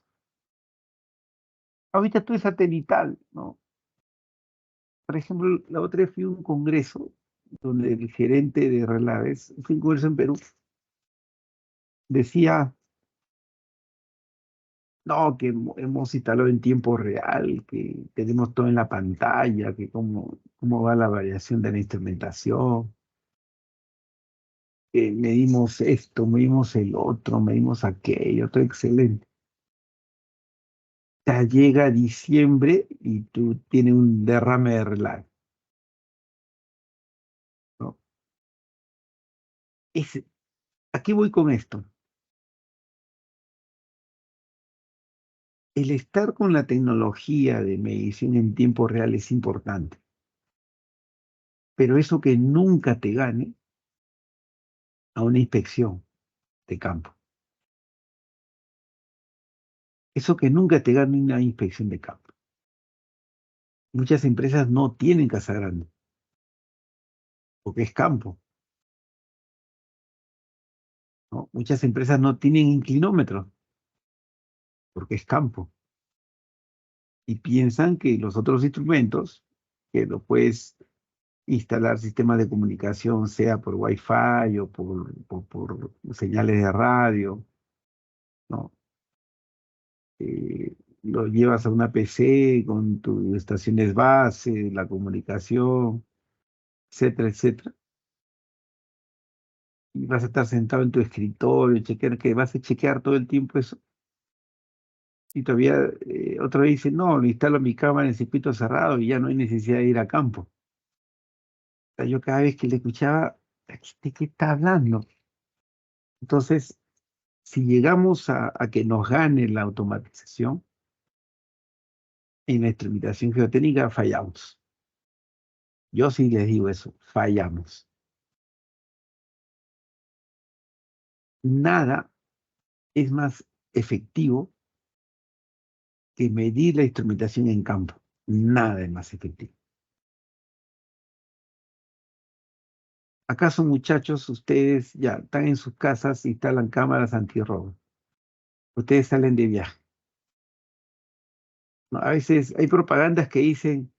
Ahorita todo es satelital, ¿no? Por ejemplo, la otra vez fui a un congreso donde el gerente de Relaves, fue un congreso en Perú, decía, no, que hemos instalado en tiempo real, que tenemos todo en la pantalla, que cómo va la variación de la instrumentación, medimos esto, medimos el otro, medimos aquello, todo excelente. Ya llega diciembre y tú tienes un derrame de relaves, ¿no? Es, ¿A qué voy con esto? El estar con la tecnología de medición en tiempo real es importante, pero eso que nunca te gane a una inspección de campo. Eso que nunca te gane una inspección de campo. Muchas empresas no tienen casa grande, porque es campo, ¿no? Muchas empresas no tienen inclinómetros, porque es campo. Y piensan que los otros instrumentos, que lo puedes instalar sistemas de comunicación, sea por Wi-Fi o por señales de radio, ¿no? Lo llevas a una PC con tus estaciones base, la comunicación, etcétera, etcétera. Y vas a estar sentado en tu escritorio, que vas a chequear todo el tiempo eso. Y todavía otra vez dice, no, lo instalo mi cámara en circuito cerrado y ya no hay necesidad de ir a campo. O sea, yo cada vez que le escuchaba, ¿de qué está hablando? Entonces, si llegamos a que nos gane la automatización en la instrumentación geotécnica, fallamos. Yo sí les digo eso, fallamos. Nada es más efectivo que medir la instrumentación en campo. Nada es más efectivo. ¿Acaso, muchachos, ustedes ya están en sus casas, instalan cámaras antirrobo? Ustedes salen de viaje, ¿no? A veces hay propagandas que dicen,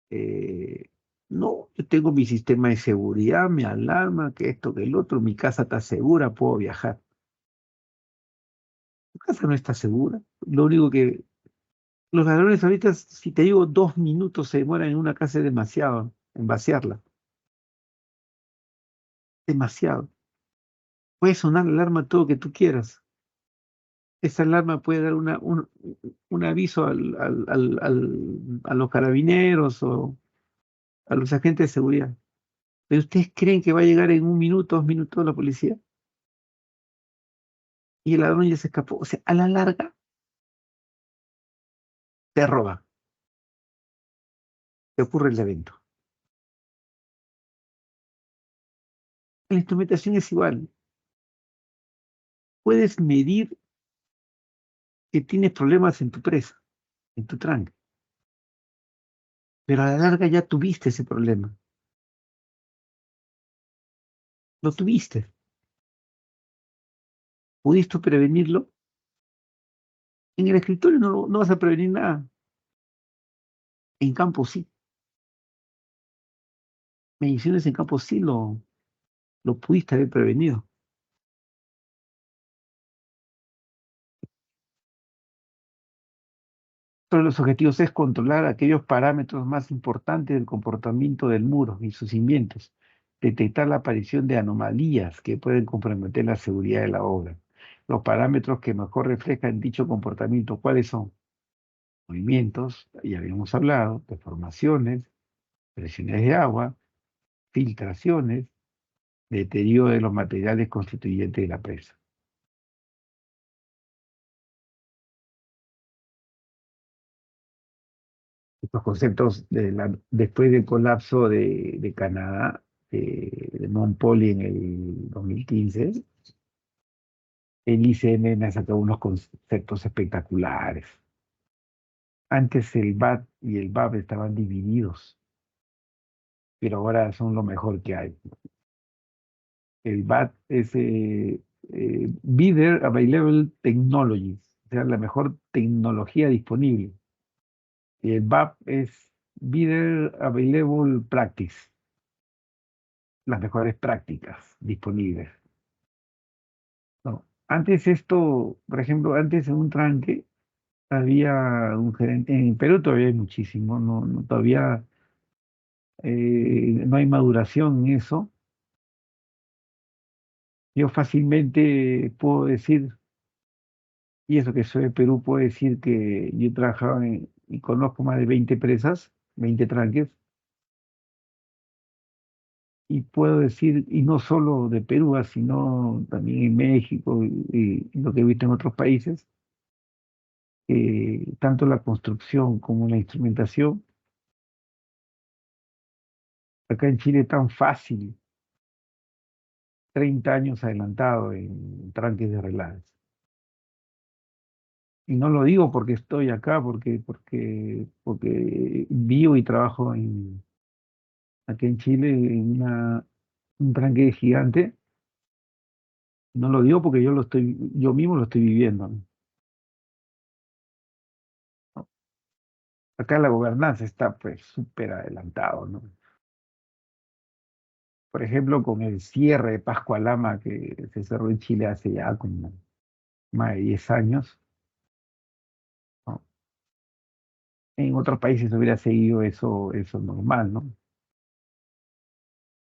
eh, no, yo tengo mi sistema de seguridad, mi alarma, que esto, que el otro, mi casa está segura, puedo viajar. Tu casa no está segura. Lo único que los ladrones ahorita, si te digo 2 minutos se demoran en una casa, es demasiado en vaciarla. Demasiado. Puede sonar la alarma todo lo que tú quieras. Esa alarma puede dar un aviso a los carabineros o a los agentes de seguridad. ¿Pero ustedes creen que va a llegar en 1 minuto, 2 minutos la policía? Y el ladrón ya se escapó. O sea, a la larga te roba, te ocurre el evento. La instrumentación es igual. puedes medir que tienes problemas en tu presa, en tu tranque, pero a la larga ya tuviste ese problema. Lo tuviste. ¿Pudiste prevenirlo? En el escritorio no vas a prevenir nada. En campo sí. Mediciones en campo sí lo pudiste haber prevenido. Otro de los objetivos es controlar aquellos parámetros más importantes del comportamiento del muro y sus cimientos, detectar la aparición de anomalías que pueden comprometer la seguridad de la obra. Los parámetros que mejor reflejan dicho comportamiento, ¿cuáles son? Movimientos, ya habíamos hablado, deformaciones, presiones de agua, filtraciones, deterioro de los materiales constituyentes de la presa. Estos conceptos después del colapso de Canadá, de Mount Poly en el 2015, el ICM me ha sacado unos conceptos espectaculares. Antes el BAT y el BAP estaban divididos, pero ahora son lo mejor que hay. El BAT es Bidder Available Technologies, o sea, la mejor tecnología disponible. Y el BAP es Bidder Available Practice, las mejores prácticas disponibles. No. Antes esto, por ejemplo, antes en un tranque había un gerente, en Perú todavía hay muchísimo, todavía no hay maduración en eso. Yo fácilmente puedo decir, y eso que soy de Perú, puedo decir que yo he trabajado y conozco más de 20 presas, 20 tranques, y puedo decir, y no solo de Perú, sino también en México y lo que he visto en otros países, que tanto la construcción como la instrumentación, acá en Chile es tan fácil, 30 años adelantado en tranques de relaves. Y no lo digo porque estoy acá, porque vivo y trabajo aquí en Chile en un tranque gigante. No lo digo porque yo mismo lo estoy viviendo, ¿no? Acá la gobernanza está pues súper adelantado, ¿no? Por ejemplo, con el cierre de Pascua Lama que se cerró en Chile hace ya como más de 10 años, ¿no? En otros países hubiera seguido eso normal, ¿no?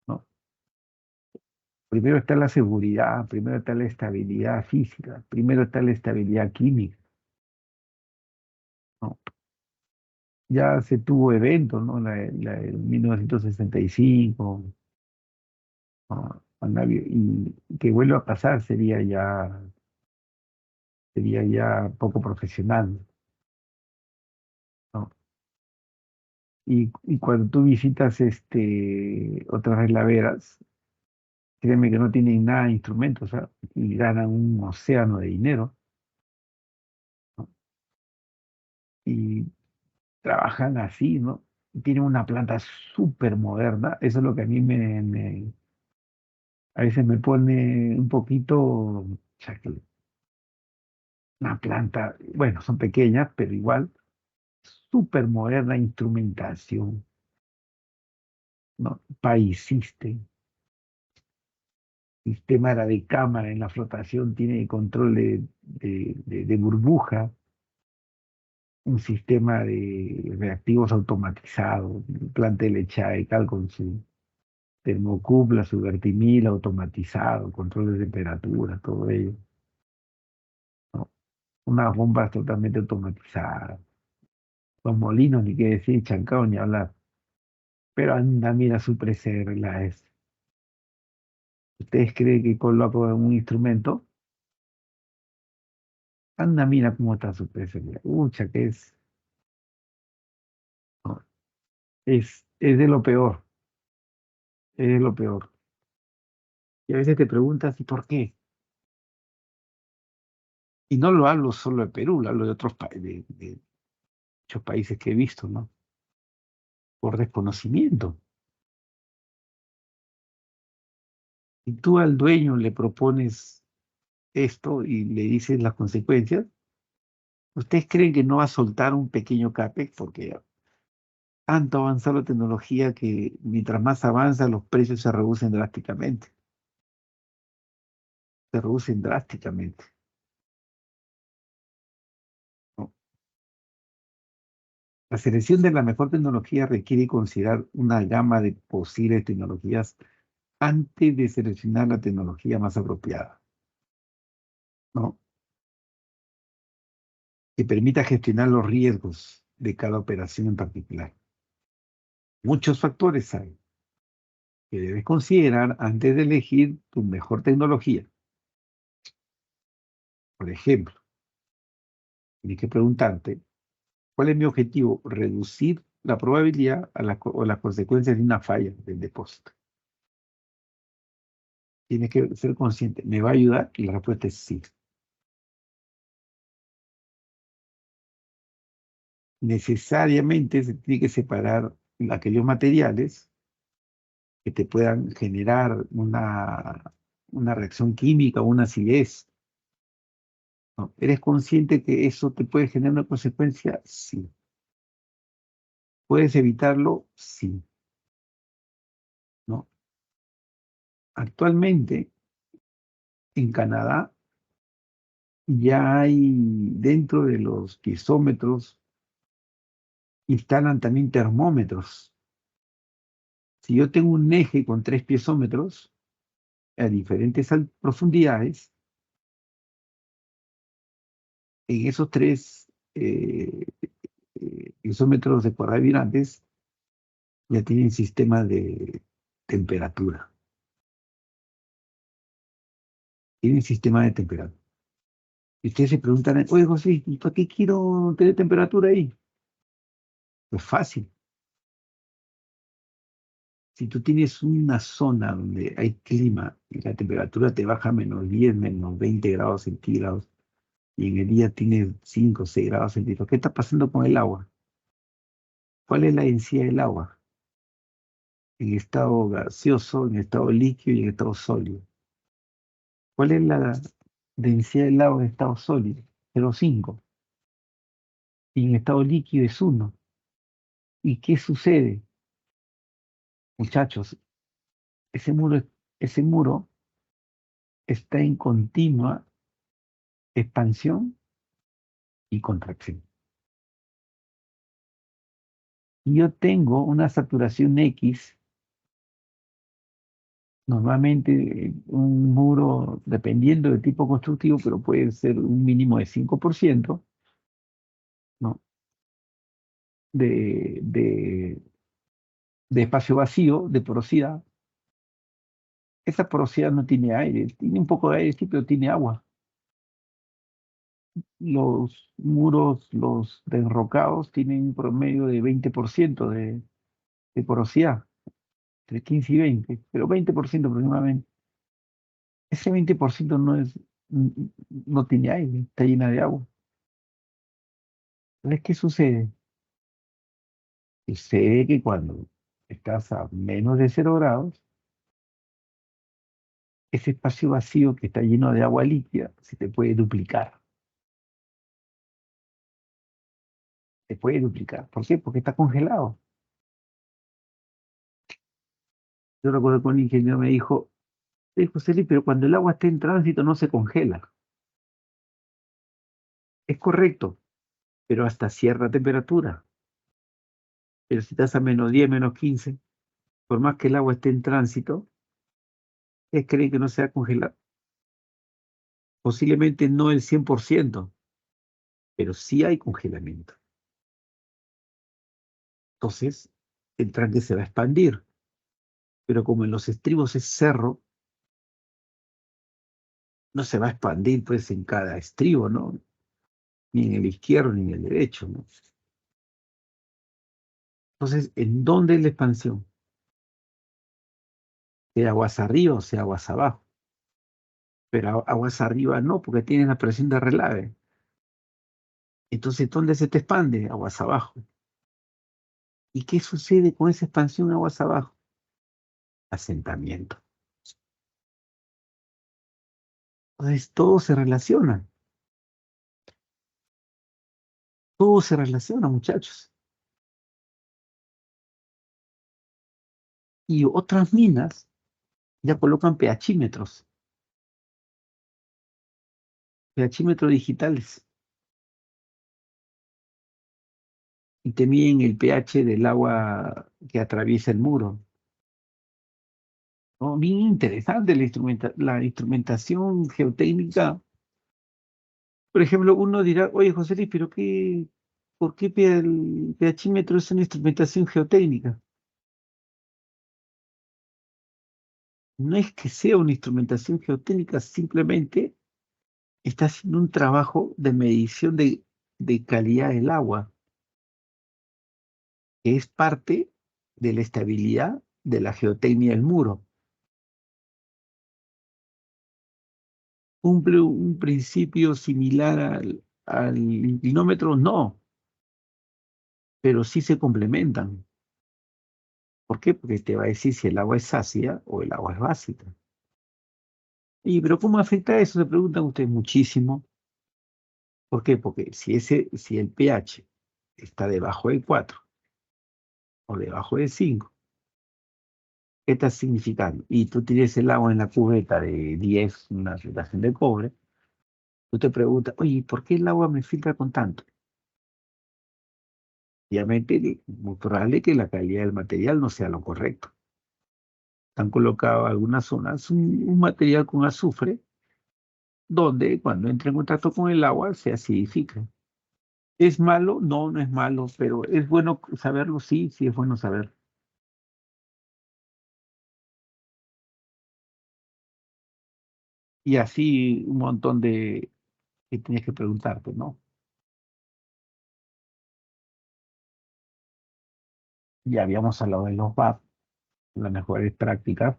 ¿No? Primero está la seguridad, primero está la estabilidad física, primero está la estabilidad química, ¿no? Ya se tuvo eventos, ¿no? La del 1965, ¿no? Y que vuelva a pasar sería ya poco profesional, ¿no? Y cuando tú visitas otras relaveras, créeme que no tienen nada de instrumentos, ¿ah? Y ganan un océano de dinero, ¿no? Y trabajan así, ¿no? Tienen una planta súper moderna, eso es lo que a mí a veces me pone un poquito, o sea, que una planta, bueno, son pequeñas, pero igual, súper moderna instrumentación, ¿no? Paisiste, sistema de cámara en la flotación, tiene control de burbuja, un sistema de reactivos automatizados, planta de leche cal con su termocupla, su vertimil automatizado, control de temperatura, todo ello, ¿no? Unas bombas totalmente automatizadas, los molinos, ni qué decir, chancado ni hablar. Pero anda, mira su preser, ¿Ustedes creen que coloco un instrumento? Anda, mira cómo está su preser. Ucha, que es, no, es de lo peor, es de lo peor. Y a veces te preguntas, ¿y por qué? Y no lo hablo solo de Perú, lo hablo de otros de muchos países que he visto, ¿no? Por desconocimiento. Y tú al dueño le propones esto y le dices las consecuencias, ¿ustedes creen que no va a soltar un pequeño CAPEX? Porque tanto avanza la tecnología que mientras más avanza los precios se reducen drásticamente. Se reducen drásticamente, ¿no? La selección de la mejor tecnología requiere considerar una gama de posibles tecnologías antes de seleccionar la tecnología más apropiada, ¿no? Que permita gestionar los riesgos de cada operación en particular. Muchos factores hay que debes considerar antes de elegir tu mejor tecnología. Por ejemplo, tienes que preguntarte, ¿cuál es mi objetivo? Reducir la probabilidad o las consecuencias de una falla del depósito. Tienes que ser consciente, ¿me va a ayudar? Y la respuesta es sí. Necesariamente se tiene que separar aquellos materiales que te puedan generar una reacción química o una acidez, ¿no? ¿Eres consciente que eso te puede generar una consecuencia? Sí. ¿Puedes evitarlo? Sí, ¿no? Actualmente, en Canadá, ya hay dentro de los piezómetros, instalan también termómetros. Si yo tengo un eje con 3 piezómetros a diferentes profundidades, en esos 3 piezómetros de cuadrado vibrantes ya tienen sistema de temperatura. Tienen sistema de temperatura. Y ustedes se preguntan, oye José, ¿y para qué quiero tener temperatura ahí? Pues fácil. Si tú tienes una zona donde hay clima y la temperatura te baja a -10, -20 grados centígrados, y en el día tienes 5 o 6 grados centígrados, ¿qué está pasando con el agua? ¿Cuál es la densidad del agua? En estado gaseoso, en estado líquido y en estado sólido. ¿Cuál es la densidad del agua en estado sólido? 0,5. Y en estado líquido es 1. ¿Y qué sucede? Muchachos, ese muro, ese muro está en continua expansión y contracción. Y yo tengo una saturación X, normalmente un muro, dependiendo del tipo constructivo, pero puede ser un mínimo de 5%, ¿no? de espacio vacío, de porosidad. Esa porosidad no tiene aire, tiene un poco de aire, sí, pero tiene agua. Los muros, los de enrocados, tienen un promedio de 20% de porosidad, entre 15 y 20, pero 20% aproximadamente. Ese 20% no tiene aire, está llena de agua. Entonces, ¿qué sucede? Sucede que cuando estás a menos de 0 grados, ese espacio vacío que está lleno de agua líquida se te puede duplicar. Se puede duplicar. ¿Por qué? Porque está congelado. Yo recuerdo que un ingeniero me dijo, José Luis, pero cuando el agua está en tránsito no se congela. Es correcto, pero hasta cierta temperatura. Pero si estás a -10, -15, por más que el agua esté en tránsito, ¿ustedes creen que no se va a congelar? Posiblemente no el 100%, pero sí hay congelamiento. Entonces, el tranque se va a expandir. Pero como en los estribos es cerro, no se va a expandir pues en cada estribo, ¿no? Ni en el izquierdo ni en el derecho, ¿no? Entonces, ¿en dónde es la expansión? ¿Sea aguas arriba o sea aguas abajo? pero aguas arriba no, porque tienes la presión de relave. Entonces, ¿dónde se te expande? Aguas abajo. ¿Y qué sucede con esa expansión aguas abajo? Asentamiento. Entonces, todo se relaciona, muchachos. Y otras minas ya colocan pHímetros digitales, y te miden el pH del agua que atraviesa el muro. ¿No? Bien interesante la instrumentación geotécnica. Por ejemplo, uno dirá, oye, José Luis, pero ¿por qué el pHímetro es una instrumentación geotécnica? No es que sea una instrumentación geotécnica, simplemente está haciendo un trabajo de medición de calidad del agua, que es parte de la estabilidad de la geotecnia del muro. ¿Cumple un principio similar al inclinómetro? No, pero sí se complementan. ¿Por qué? Porque te va a decir si el agua es ácida o el agua es básica. Y, pero ¿cómo afecta eso? Se preguntan ustedes muchísimo. ¿Por qué? Porque si el pH está debajo de 4 o debajo de 5, ¿qué está significando? Y tú tienes el agua en la cubeta de 10, una situación de cobre, tú te preguntas, oye, ¿por qué el agua me filtra con tanto? Obviamente, muy probable que la calidad del material no sea lo correcto. Han colocado en algunas zonas un material con azufre, donde cuando entra en contacto con el agua se acidifica. ¿Es malo? No, no es malo, pero ¿es bueno saberlo? Sí, sí es bueno saberlo. Y así un montón de que tienes que preguntarte, ¿no? Ya habíamos hablado de los VAP, las mejores prácticas,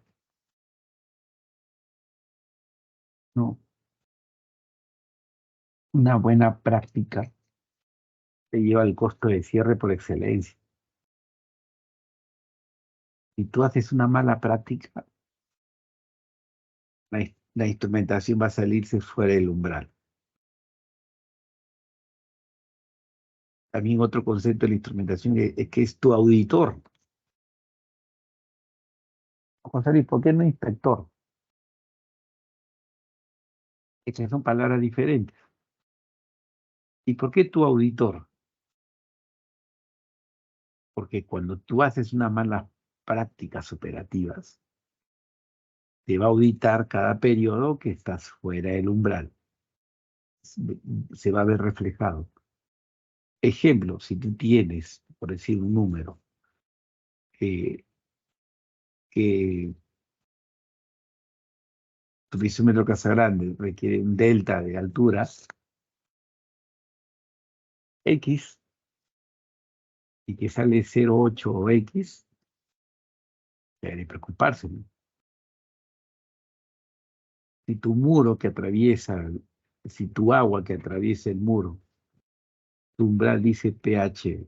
¿no? Una buena práctica te lleva al costo de cierre por excelencia. Si tú haces una mala práctica, la instrumentación va a salirse fuera del umbral. También otro concepto de la instrumentación es que es tu auditor. José Luis, ¿por qué no inspector? Es que son palabras diferentes. ¿Y por qué tu auditor? Porque cuando tú haces unas malas prácticas operativas, te va a auditar cada periodo que estás fuera del umbral. Se va a ver reflejado. Ejemplo, si tú tienes, por decir un número, que tu pisómetro Casagrande requiere un delta de altura X y que sale 0,8 o X, hay que preocuparse, ¿no? Si tu muro que atraviesa, si tu agua que atraviesa el muro, tu umbral dice pH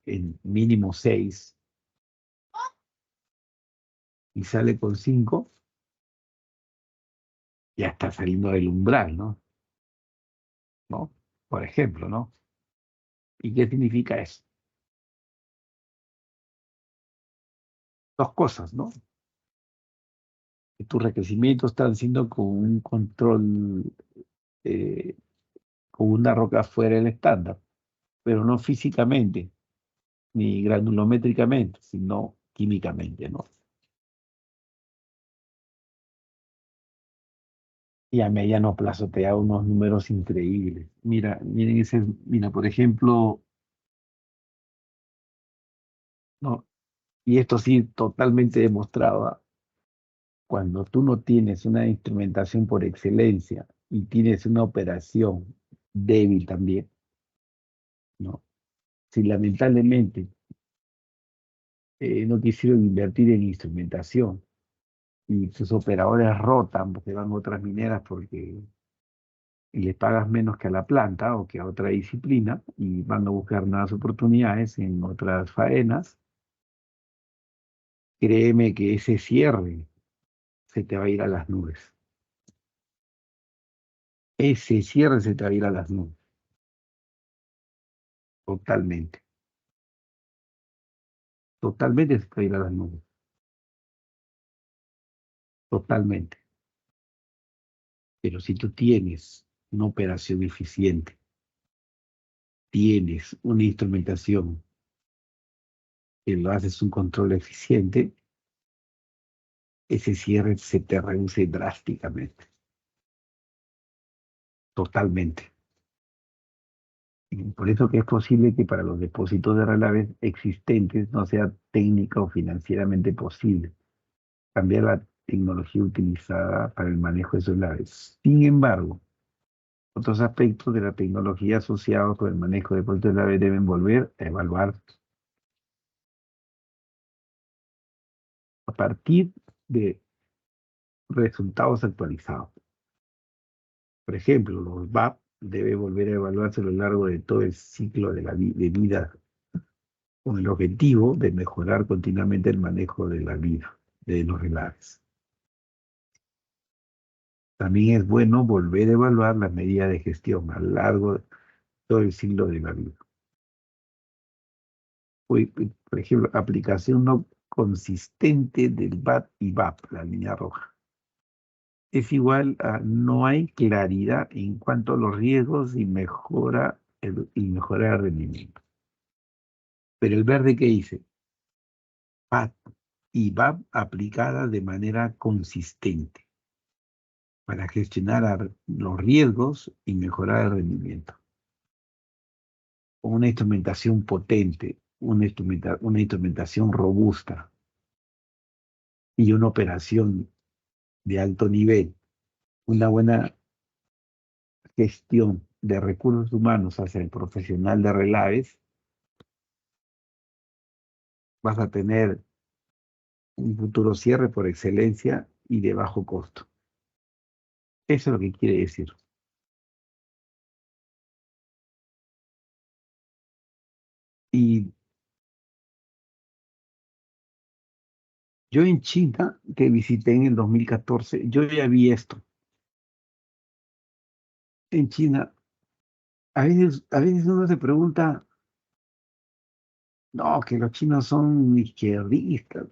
en mínimo 6 y sale con 5, ya está saliendo del umbral, ¿no? ¿No? Por ejemplo, ¿no? ¿Y qué significa eso? Dos cosas, ¿no? Que tus requerimientos están siendo con un control, eh, con una roca fuera del estándar, pero no físicamente, ni granulométricamente, sino químicamente, ¿no? Y a mediano plazo te da unos números increíbles. Mira, por ejemplo, no, y esto sí totalmente demostrado, ¿ah? Cuando tú no tienes una instrumentación por excelencia y tienes una operación débil también, ¿no? Si lamentablemente no quisieron invertir en instrumentación y sus operadores rotan porque van a otras mineras porque les pagas menos que a la planta o que a otra disciplina y van a buscar nuevas oportunidades en otras faenas, créeme que ese cierre se te va a ir a las nubes. Ese cierre se te va a ir a las nubes, totalmente. Totalmente se te va a ir a las nubes, totalmente. Pero si tú tienes una operación eficiente, tienes una instrumentación que lo haces un control eficiente, ese cierre se te reduce drásticamente, totalmente. Y por eso que es posible que para los depósitos de relaves existentes no sea técnica o financieramente posible cambiar la tecnología utilizada para el manejo de esos laves. Sin embargo, otros aspectos de la tecnología asociados con el manejo de depósitos de laves deben volver a evaluar a partir de resultados actualizados. Por ejemplo, los VAP debe volver a evaluarse a lo largo de todo el ciclo de de vida con el objetivo de mejorar continuamente el manejo de la vida de los relaves. También es bueno volver a evaluar las medidas de gestión a lo largo de todo el ciclo de la vida. Por ejemplo, aplicación no consistente del BAT y BAP, la línea roja. Es igual a no hay claridad en cuanto a los riesgos y mejorar el rendimiento. Pero el verde que dice, BAT y BAP aplicadas de manera consistente para gestionar los riesgos y mejorar el rendimiento. Una instrumentación potente, una instrumentación robusta y una operación de alto nivel, una buena gestión de recursos humanos hacia el profesional de relaves, vas a tener un futuro cierre por excelencia y de bajo costo. Eso es lo que quiere decir. Y yo en China, que visité en el 2014, yo ya vi esto. En China, a veces uno se pregunta, no, que los chinos son izquierdistas,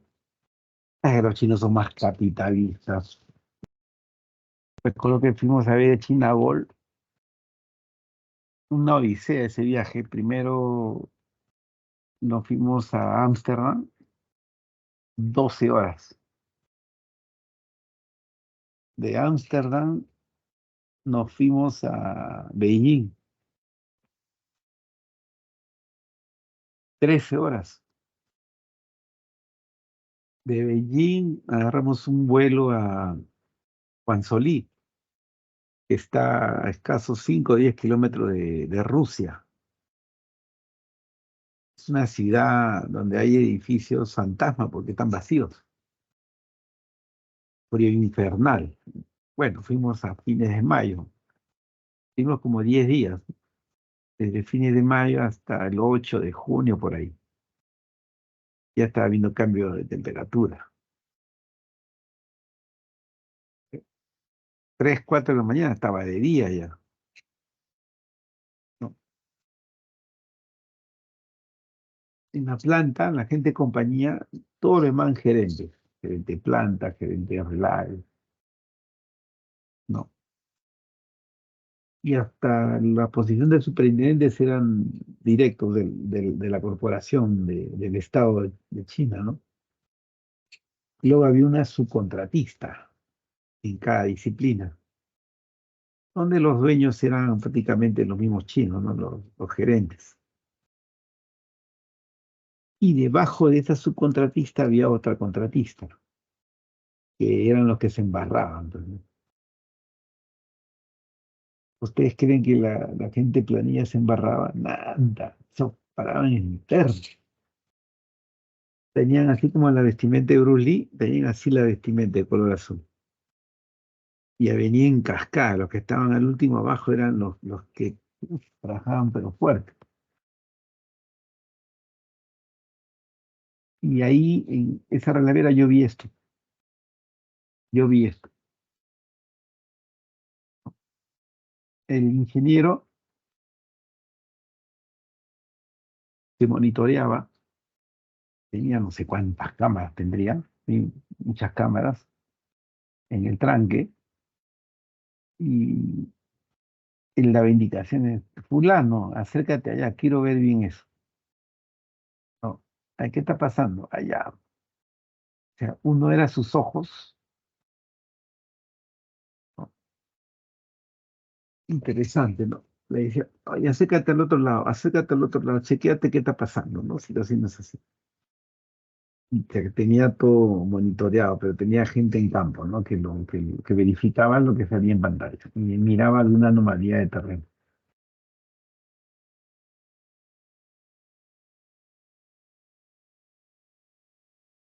que los chinos son más capitalistas. Recuerdo que fuimos a ver China Gold, una odisea ese viaje. Primero nos fuimos a Ámsterdam, 12 horas. De Ámsterdam nos fuimos a Beijing, 13 horas. De Beijing agarramos un vuelo a Guangzhou, que está a escasos 5 o 10 kilómetros de Rusia. Es una ciudad donde hay edificios fantasma porque están vacíos. Frío infernal. Bueno, fuimos a fines de mayo. Fuimos como 10 días, desde fines de mayo hasta el 8 de junio por ahí. Ya estaba habiendo cambio de temperatura. 3, 4 de la mañana estaba de día ya, ¿no? En la planta, la gente de compañía, todo lo demás gerente. Gerente de planta, gerente de relaves, ¿no? Y hasta la posición de superintendentes eran directos de la corporación del Estado de China, ¿no? Y luego había una subcontratista en cada disciplina, donde los dueños eran prácticamente los mismos chinos, ¿no? Los gerentes. Y debajo de esa subcontratista había otra contratista, que eran los que se embarraban, pues, ¿no? ¿Ustedes creen que la gente de planilla se embarraba? Nada, eso paraban en interno. Tenían así como la vestimenta de Bruce Lee, tenían así la vestimenta de color azul. Y venía en cascada, los que estaban al último abajo eran los que trabajaban pero fuerte. Y ahí, en esa relavera, yo vi esto. El ingeniero que monitoreaba, tenía no sé cuántas cámaras tendría, ¿sí? Muchas cámaras en el tranque, y en la indicación es, fulano, acércate allá, quiero ver bien eso. No, ay, ¿qué está pasando? Allá. O sea, uno era sus ojos, ¿no? Interesante, ¿no? Le decía, oye, acércate al otro lado, chequéate qué está pasando, ¿no? Si lo hacemos así. Y que tenía todo monitoreado, pero tenía gente en campo, ¿no? Que verificaba lo que salía en pantalla y miraba alguna anomalía de terreno.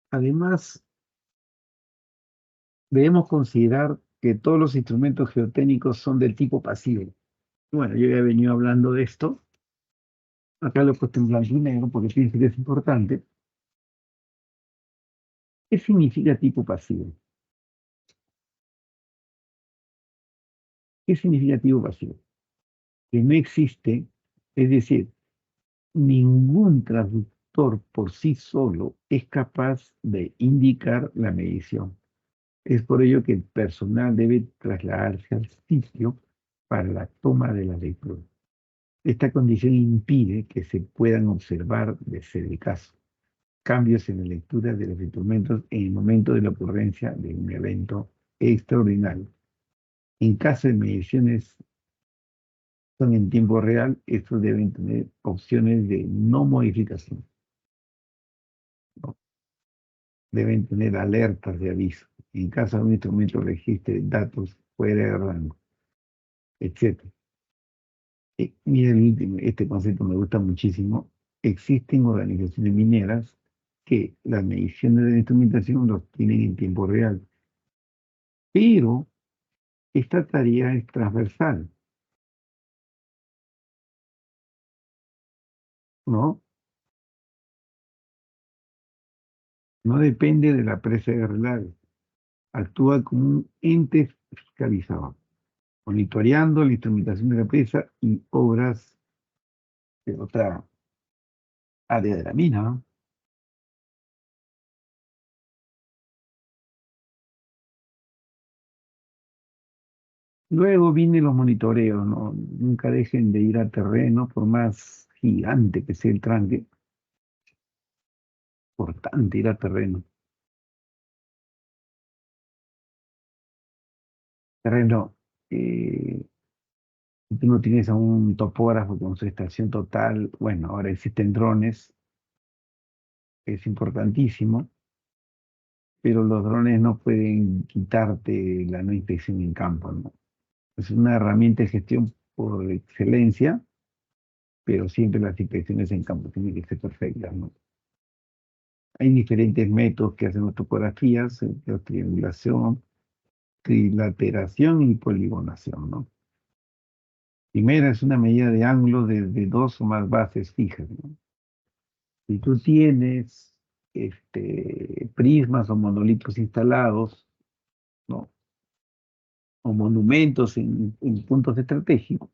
Además, debemos considerar que todos los instrumentos geotécnicos son del tipo pasivo. Bueno, yo ya he venido hablando de esto. Acá lo he puesto en blanco y negro porque pienso que es importante. ¿Qué significa tipo pasivo? ¿Qué significa tipo pasivo? Que no existe, es decir, ningún traductor por sí solo es capaz de indicar la medición. Es por ello que el personal debe trasladarse al sitio para la toma de la lectura. Esta condición impide que se puedan observar, de ser el caso, cambios en la lectura de los instrumentos en el momento de la ocurrencia de un evento extraordinario. En caso de mediciones son en tiempo real, estos deben tener opciones de no modificación, ¿no? Deben tener alertas de aviso. En caso de un instrumento registre datos fuera de rango, etc. Mira el último, este concepto me gusta muchísimo. Existen organizaciones mineras que las mediciones de la instrumentación los tienen en tiempo real, pero esta tarea es transversal, ¿no? No depende de la presa de relaves. Actúa como un ente fiscalizador, monitoreando la instrumentación de la presa y obras de otra área de la mina, ¿no? Luego vienen los monitoreos, ¿no? Nunca dejen de ir a terreno, por más gigante que sea el tranque, importante ir a terreno. Terreno, si tú no tienes a un topógrafo con su estación total, bueno, ahora existen drones, es importantísimo, pero los drones no pueden quitarte la no inspección en campo, ¿no? Es una herramienta de gestión por excelencia, pero siempre las inspecciones en campo tienen que ser perfectas, ¿no? Hay diferentes métodos que hacen las topografías, la triangulación, trilateración y poligonación, ¿no? Primera es una medida de ángulo de dos o más bases fijas, ¿no? Si tú tienes prismas o monolitos instalados, ¿no? O monumentos en puntos estratégicos,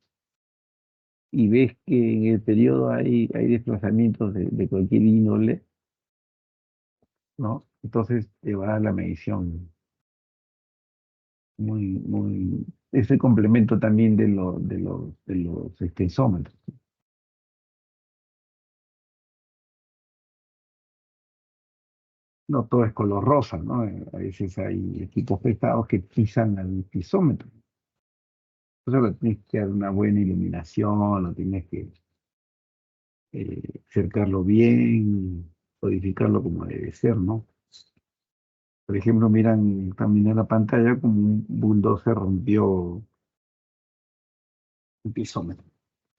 y ves que en el periodo hay desplazamientos de cualquier índole, ¿no? Entonces te va a la medición ese complemento también de los extensómetros. No todo es color rosa, ¿no? A veces hay equipos pesados que pisan al pisómetro. Entonces tienes que dar una buena iluminación, lo tienes que cercarlo bien, codificarlo como debe ser, ¿no? Por ejemplo, miran también en la pantalla como un bulldozer rompió un pisómetro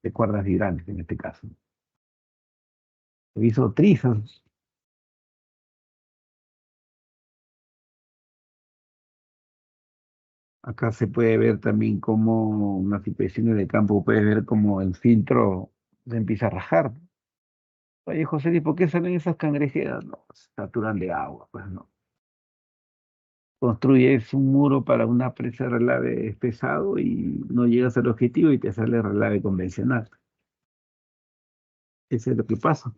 de cuerdas vibrantes en este caso. Lo hizo trizas, Acá se puede ver también cómo una situación en el campo, puedes ver cómo el filtro se empieza a rajar. Oye, José, ¿y por qué salen esas cangrejeras? No, se saturan de agua, pues no. Construyes un muro para una presa de relave pesado y no llegas al objetivo y te sale relave convencional. Eso es lo que pasa.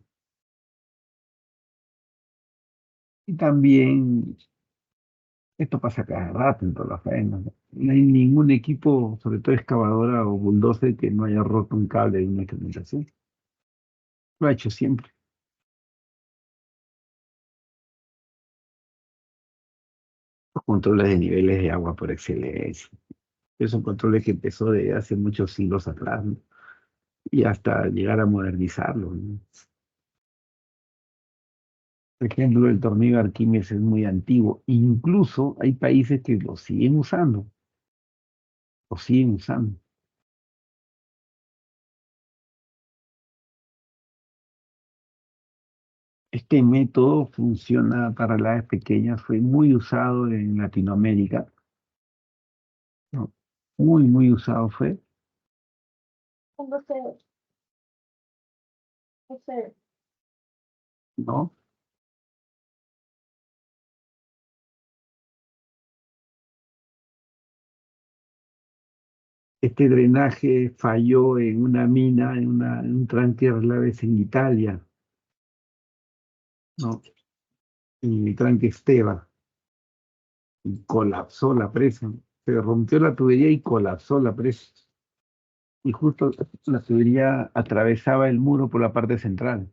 Y también esto pasa cada rato en todas las faenas, ¿no? No hay ningún equipo, sobre todo excavadora o bulldozer, que no haya roto un cable de una instrumentación. Lo ha hecho siempre. Los controles de niveles de agua por excelencia. Es un control que empezó de hace muchos siglos atrás, ¿no? Y hasta llegar a modernizarlo, ¿no? Por ejemplo, el tornillo Arquímedes es muy antiguo. Incluso hay países que lo siguen usando, lo siguen usando. Este método funciona para las pequeñas, fue muy usado en Latinoamérica, ¿no? Muy, muy usado fue, ¿no? Este drenaje falló en una mina, en un tranque de relaves en Italia, ¿no? En el tranque Esteva, y colapsó la presa. Se rompió la tubería y colapsó la presa. Y justo la tubería atravesaba el muro por la parte central.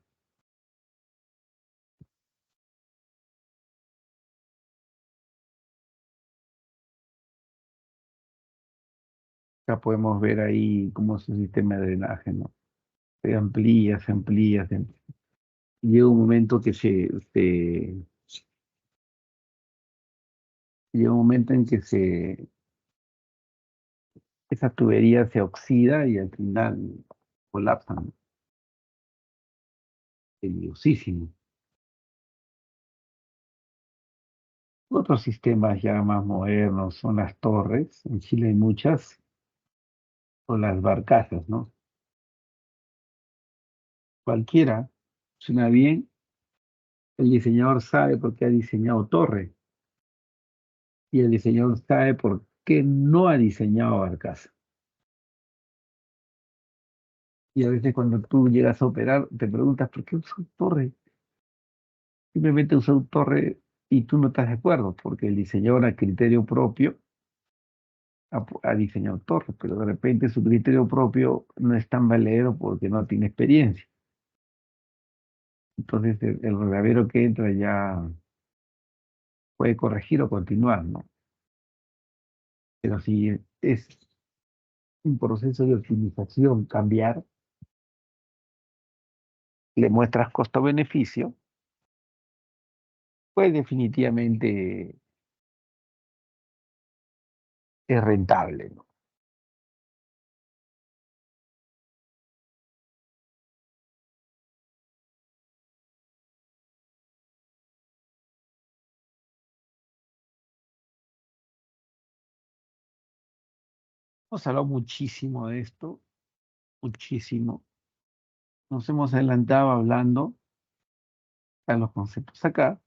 Acá podemos ver ahí cómo es su sistema de drenaje, ¿no? Se amplía, se amplía, se amplía. Llega un momento llega un momento en que esa tubería se oxida y al final colapsan. Peligrosísimo. Otros sistemas ya más modernos son las torres. En Chile hay muchas, o las barcazas, ¿no? Cualquiera suena bien. El diseñador sabe por qué ha diseñado torre y el diseñador sabe por qué no ha diseñado barcaza. Y a veces cuando tú llegas a operar, te preguntas, ¿por qué usó torre? Simplemente usó torre y tú no estás de acuerdo, porque el diseñador a criterio propio ha diseñado torre, pero de repente su criterio propio no es tan valedero porque no tiene experiencia. Entonces el regadero que entra ya puede corregir o continuar, ¿no? Pero si es un proceso de optimización, cambiar, le muestras costo-beneficio, pues definitivamente es rentable, ¿no? Hemos hablado muchísimo de esto, muchísimo. Nos hemos adelantado hablando a los conceptos acá.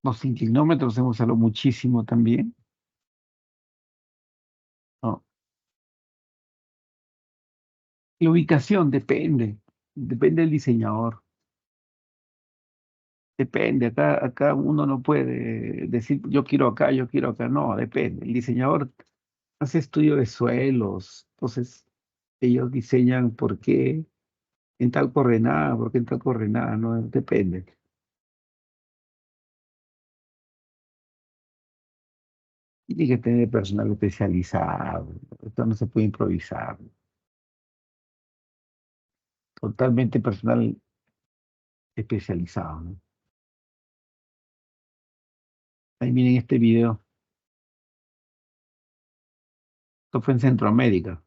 Los inclinómetros hemos hablado muchísimo también, ¿no? La ubicación depende del diseñador, depende. Acá uno no puede decir yo quiero acá, no, depende. El diseñador hace estudio de suelos, entonces ellos diseñan por qué en tal coordenada, por qué en tal coordenada, no, depende. Tiene que tener personal especializado, esto no se puede improvisar, totalmente personal especializado, ¿no? Ahí miren este video, esto fue en Centroamérica.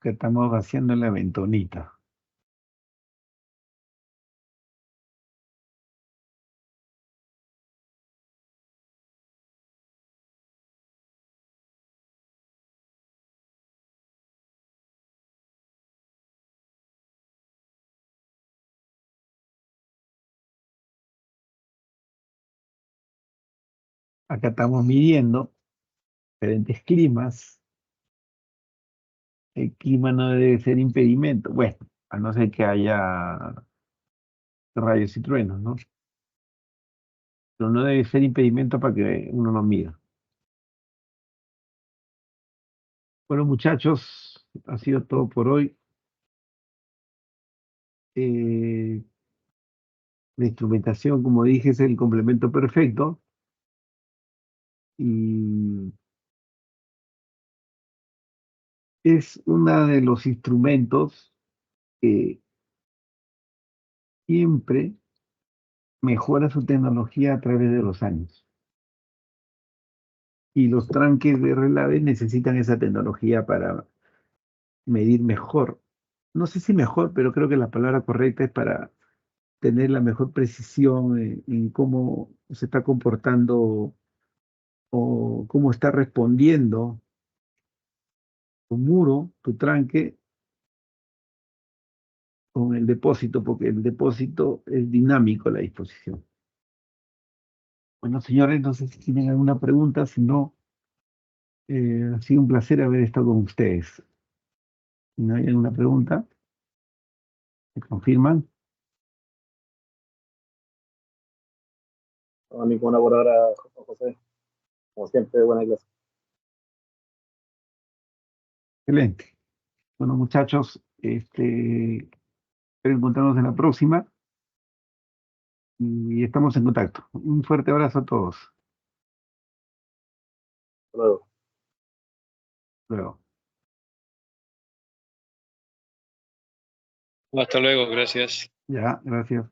Que estamos vaciando la ventonita. Acá estamos midiendo diferentes climas. El clima no debe ser impedimento. Bueno, a no ser que haya rayos y truenos, ¿no? Pero no debe ser impedimento para que uno no mida. Bueno, muchachos, ha sido todo por hoy. La instrumentación, como dije, es el complemento perfecto y es uno de los instrumentos que siempre mejora su tecnología a través de los años. Y los tranques de relave necesitan esa tecnología para medir mejor. No sé si mejor, pero creo que la palabra correcta es para tener la mejor precisión en cómo se está comportando o cómo está respondiendo tu muro, tu tranque con el depósito, porque el depósito es dinámico la disposición. Bueno, señores, no sé si tienen alguna pregunta, si no, ha sido un placer haber estado con ustedes. Si no hay alguna pregunta, ¿me confirman? No, ninguna por ahora, José. Como siempre, buena clase. Excelente. Bueno, muchachos, espero encontrarnos en la próxima y estamos en contacto. Un fuerte abrazo a todos. Hasta luego. Luego. Hasta luego, gracias. Ya, gracias.